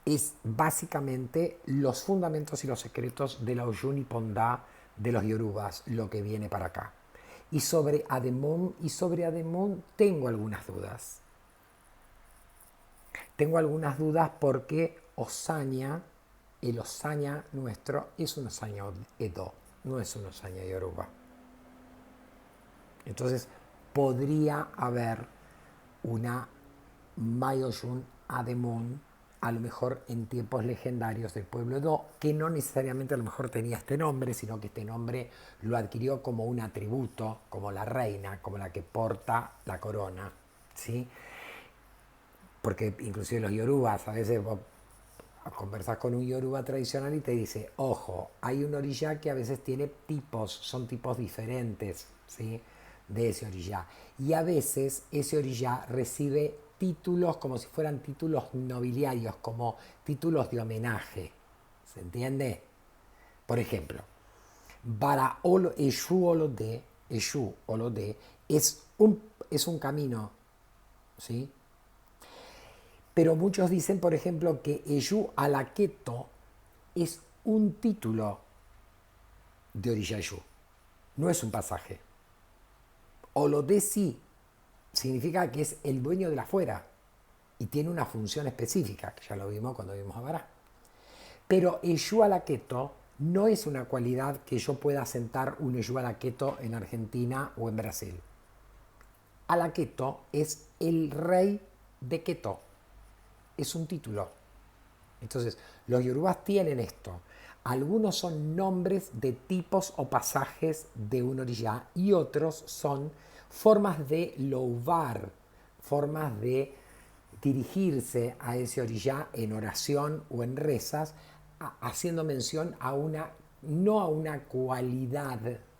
Es básicamente los fundamentos y los secretos de la Oshun y Pondá de los yorubas lo que viene para acá. Y sobre Ademón tengo algunas dudas. Tengo algunas dudas porque Osaña, el Osaña nuestro, es un Osaña Edo, no es un Osaña yoruba. Entonces, podría haber una Mayoshun Ademón, a lo mejor en tiempos legendarios del pueblo Edo, que no necesariamente a lo mejor tenía este nombre, sino que este nombre lo adquirió como un atributo, como la reina, como la que porta la corona, ¿sí? Porque inclusive los yorubas, a veces vos conversas con un yoruba tradicional y te dice, ojo, hay un orilla que a veces tiene tipos, son tipos diferentes, ¿sí?, de ese orilla. Y a veces ese orilla recibe títulos como si fueran títulos nobiliarios, como títulos de homenaje. ¿Se entiende? Por ejemplo, Bara Eshu Olode es un camino, ¿sí? Pero muchos dicen, por ejemplo, que Eshu Alaqueto es un título de Orilla Eshu, no es un pasaje. Olode sí significa que es el dueño de la fuera y tiene una función específica, que ya lo vimos cuando vimos a Bará. Pero Eyualaqueto no es una cualidad que yo pueda sentar un Eyualaqueto en Argentina o en Brasil. Alaqueto es el rey de Queto, es un título. Entonces, los yorubás tienen esto. Algunos son nombres de tipos o pasajes de un orillá y otros son formas de louvar, formas de dirigirse a ese orillá en oración o en rezas, haciendo mención a una, no a una cualidad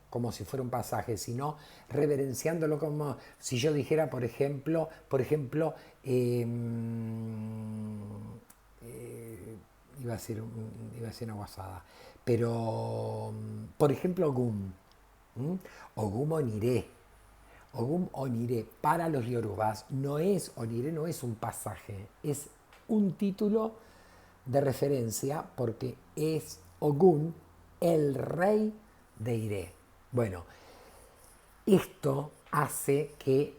como si fuera un pasaje, sino reverenciándolo como si yo dijera, eh, iba a decir una guasada, pero, por ejemplo, Ogum, ¿m? Ogum Oniré. Ogum Oniré para los yorubás no es, Oniré no es un pasaje, es un título de referencia porque es Ogún, el rey de Iré. Bueno, esto hace que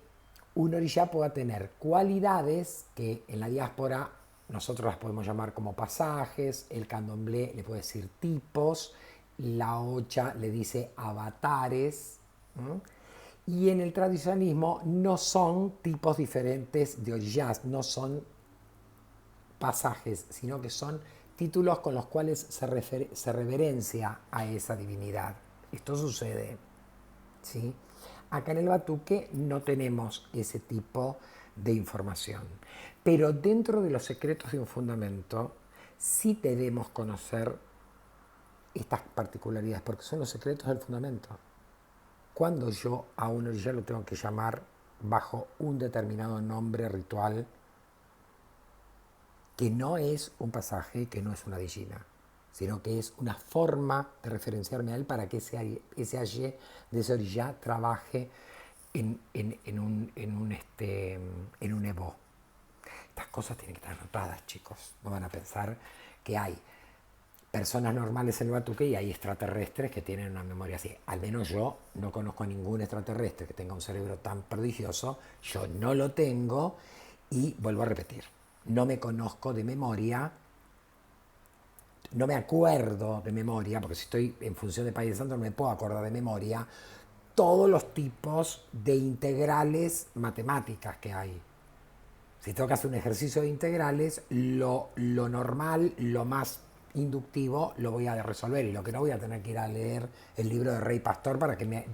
un orillá pueda tener cualidades que en la diáspora nosotros las podemos llamar como pasajes, el candomblé le puede decir tipos, la ocha le dice avatares, ¿no? Y en el tradicionalismo no son tipos diferentes de orillás, no son pasajes, sino que son títulos con los cuales se reverencia a esa divinidad. Esto sucede, ¿sí? Acá en el Batuque no tenemos ese tipo de información. Pero dentro de los secretos de un fundamento sí debemos conocer estas particularidades, porque son los secretos del fundamento. Cuando yo a un orilla lo tengo que llamar bajo un determinado nombre ritual, que no es un pasaje, que no es una dillina, sino que es una forma de referenciarme a él para que ese aye de ese orilla trabaje en un evo. Estas cosas tienen que estar anotadas, chicos. No van a pensar que hay personas normales en el Batuque y hay extraterrestres que tienen una memoria así. Al menos yo no conozco a ningún extraterrestre que tenga un cerebro tan prodigioso. Yo no lo tengo y vuelvo a repetir. No me conozco de memoria, no me acuerdo de memoria, porque si estoy en función de País Santo no me puedo acordar de memoria, todos los tipos de integrales matemáticas que hay. Si tengo que hacer un ejercicio de integrales, lo normal, lo más inductivo, lo voy a resolver. Y lo que no voy a tener que ir a leer el libro de Rey Pastor para que me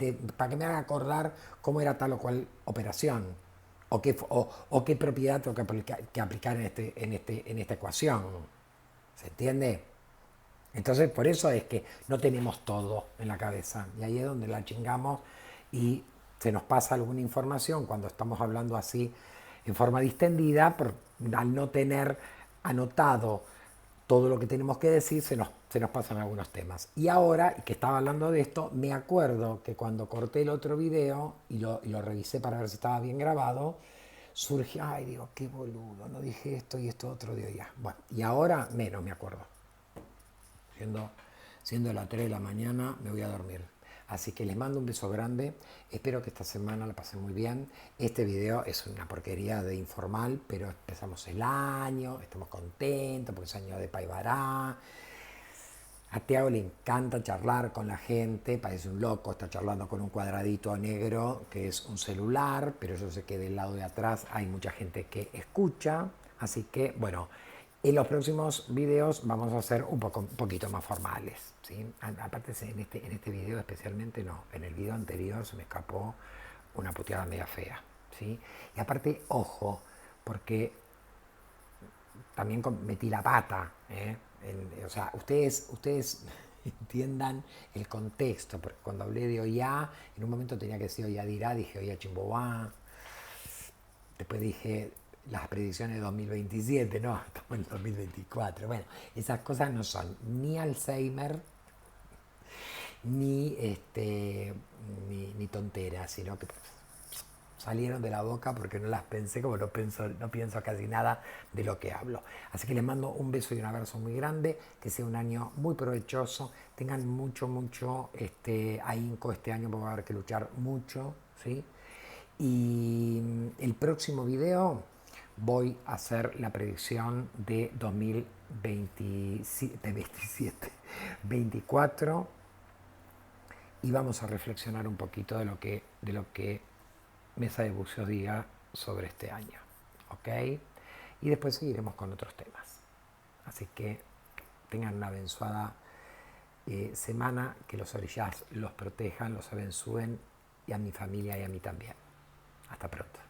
haga acordar cómo era tal o cual operación. O qué propiedad tengo que aplicar en esta ecuación. ¿Se entiende? Entonces, por eso es que no tenemos todo en la cabeza. Y ahí es donde la chingamos y se nos pasa alguna información cuando estamos hablando así en forma distendida, al no tener anotado todo lo que tenemos que decir, se nos pasan algunos temas. Y ahora, que estaba hablando de esto, me acuerdo que cuando corté el otro video y lo revisé para ver si estaba bien grabado, surgió, ay, digo, qué boludo, no dije esto y esto otro día ya. Bueno, y ahora menos me acuerdo. Siendo las 3 de la mañana, me voy a dormir. Así que les mando un beso grande. Espero que esta semana la pasen muy bien. Este video es una porquería de informal, pero empezamos el año, estamos contentos porque es año de Paibará. A Tiago le encanta charlar con la gente, parece un loco, está charlando con un cuadradito negro que es un celular, pero yo sé que del lado de atrás hay mucha gente que escucha. Así que, bueno, en los próximos videos vamos a ser un poquito más formales, ¿sí? Aparte, en este video especialmente no, en el video anterior se me escapó una puteada media fea, ¿sí? Y aparte, ojo, porque también metí la pata, ¿eh? O sea, ustedes entiendan el contexto, porque cuando hablé de Oya, en un momento tenía que decir Oya dirá, dije Oya Chimbobá, después dije las predicciones de 2027, no, estamos en el 2024. Bueno, esas cosas no son ni Alzheimer, ni, ni tonteras, sino que salieron de la boca porque no las pensé, como no pienso casi nada de lo que hablo. Así que les mando un beso y un abrazo muy grande, que sea un año muy provechoso, tengan mucho ahínco este año porque va a haber que luchar mucho, ¿sí? Y el próximo video voy a hacer la predicción de 2000 27, 24, y vamos a reflexionar un poquito de lo que Mesa de Buceos diga sobre este año. ¿Ok? Y después seguiremos con otros temas. Así que tengan una abençoada semana, que los orishas los protejan, los abençúen, y a mi familia y a mí también. Hasta pronto.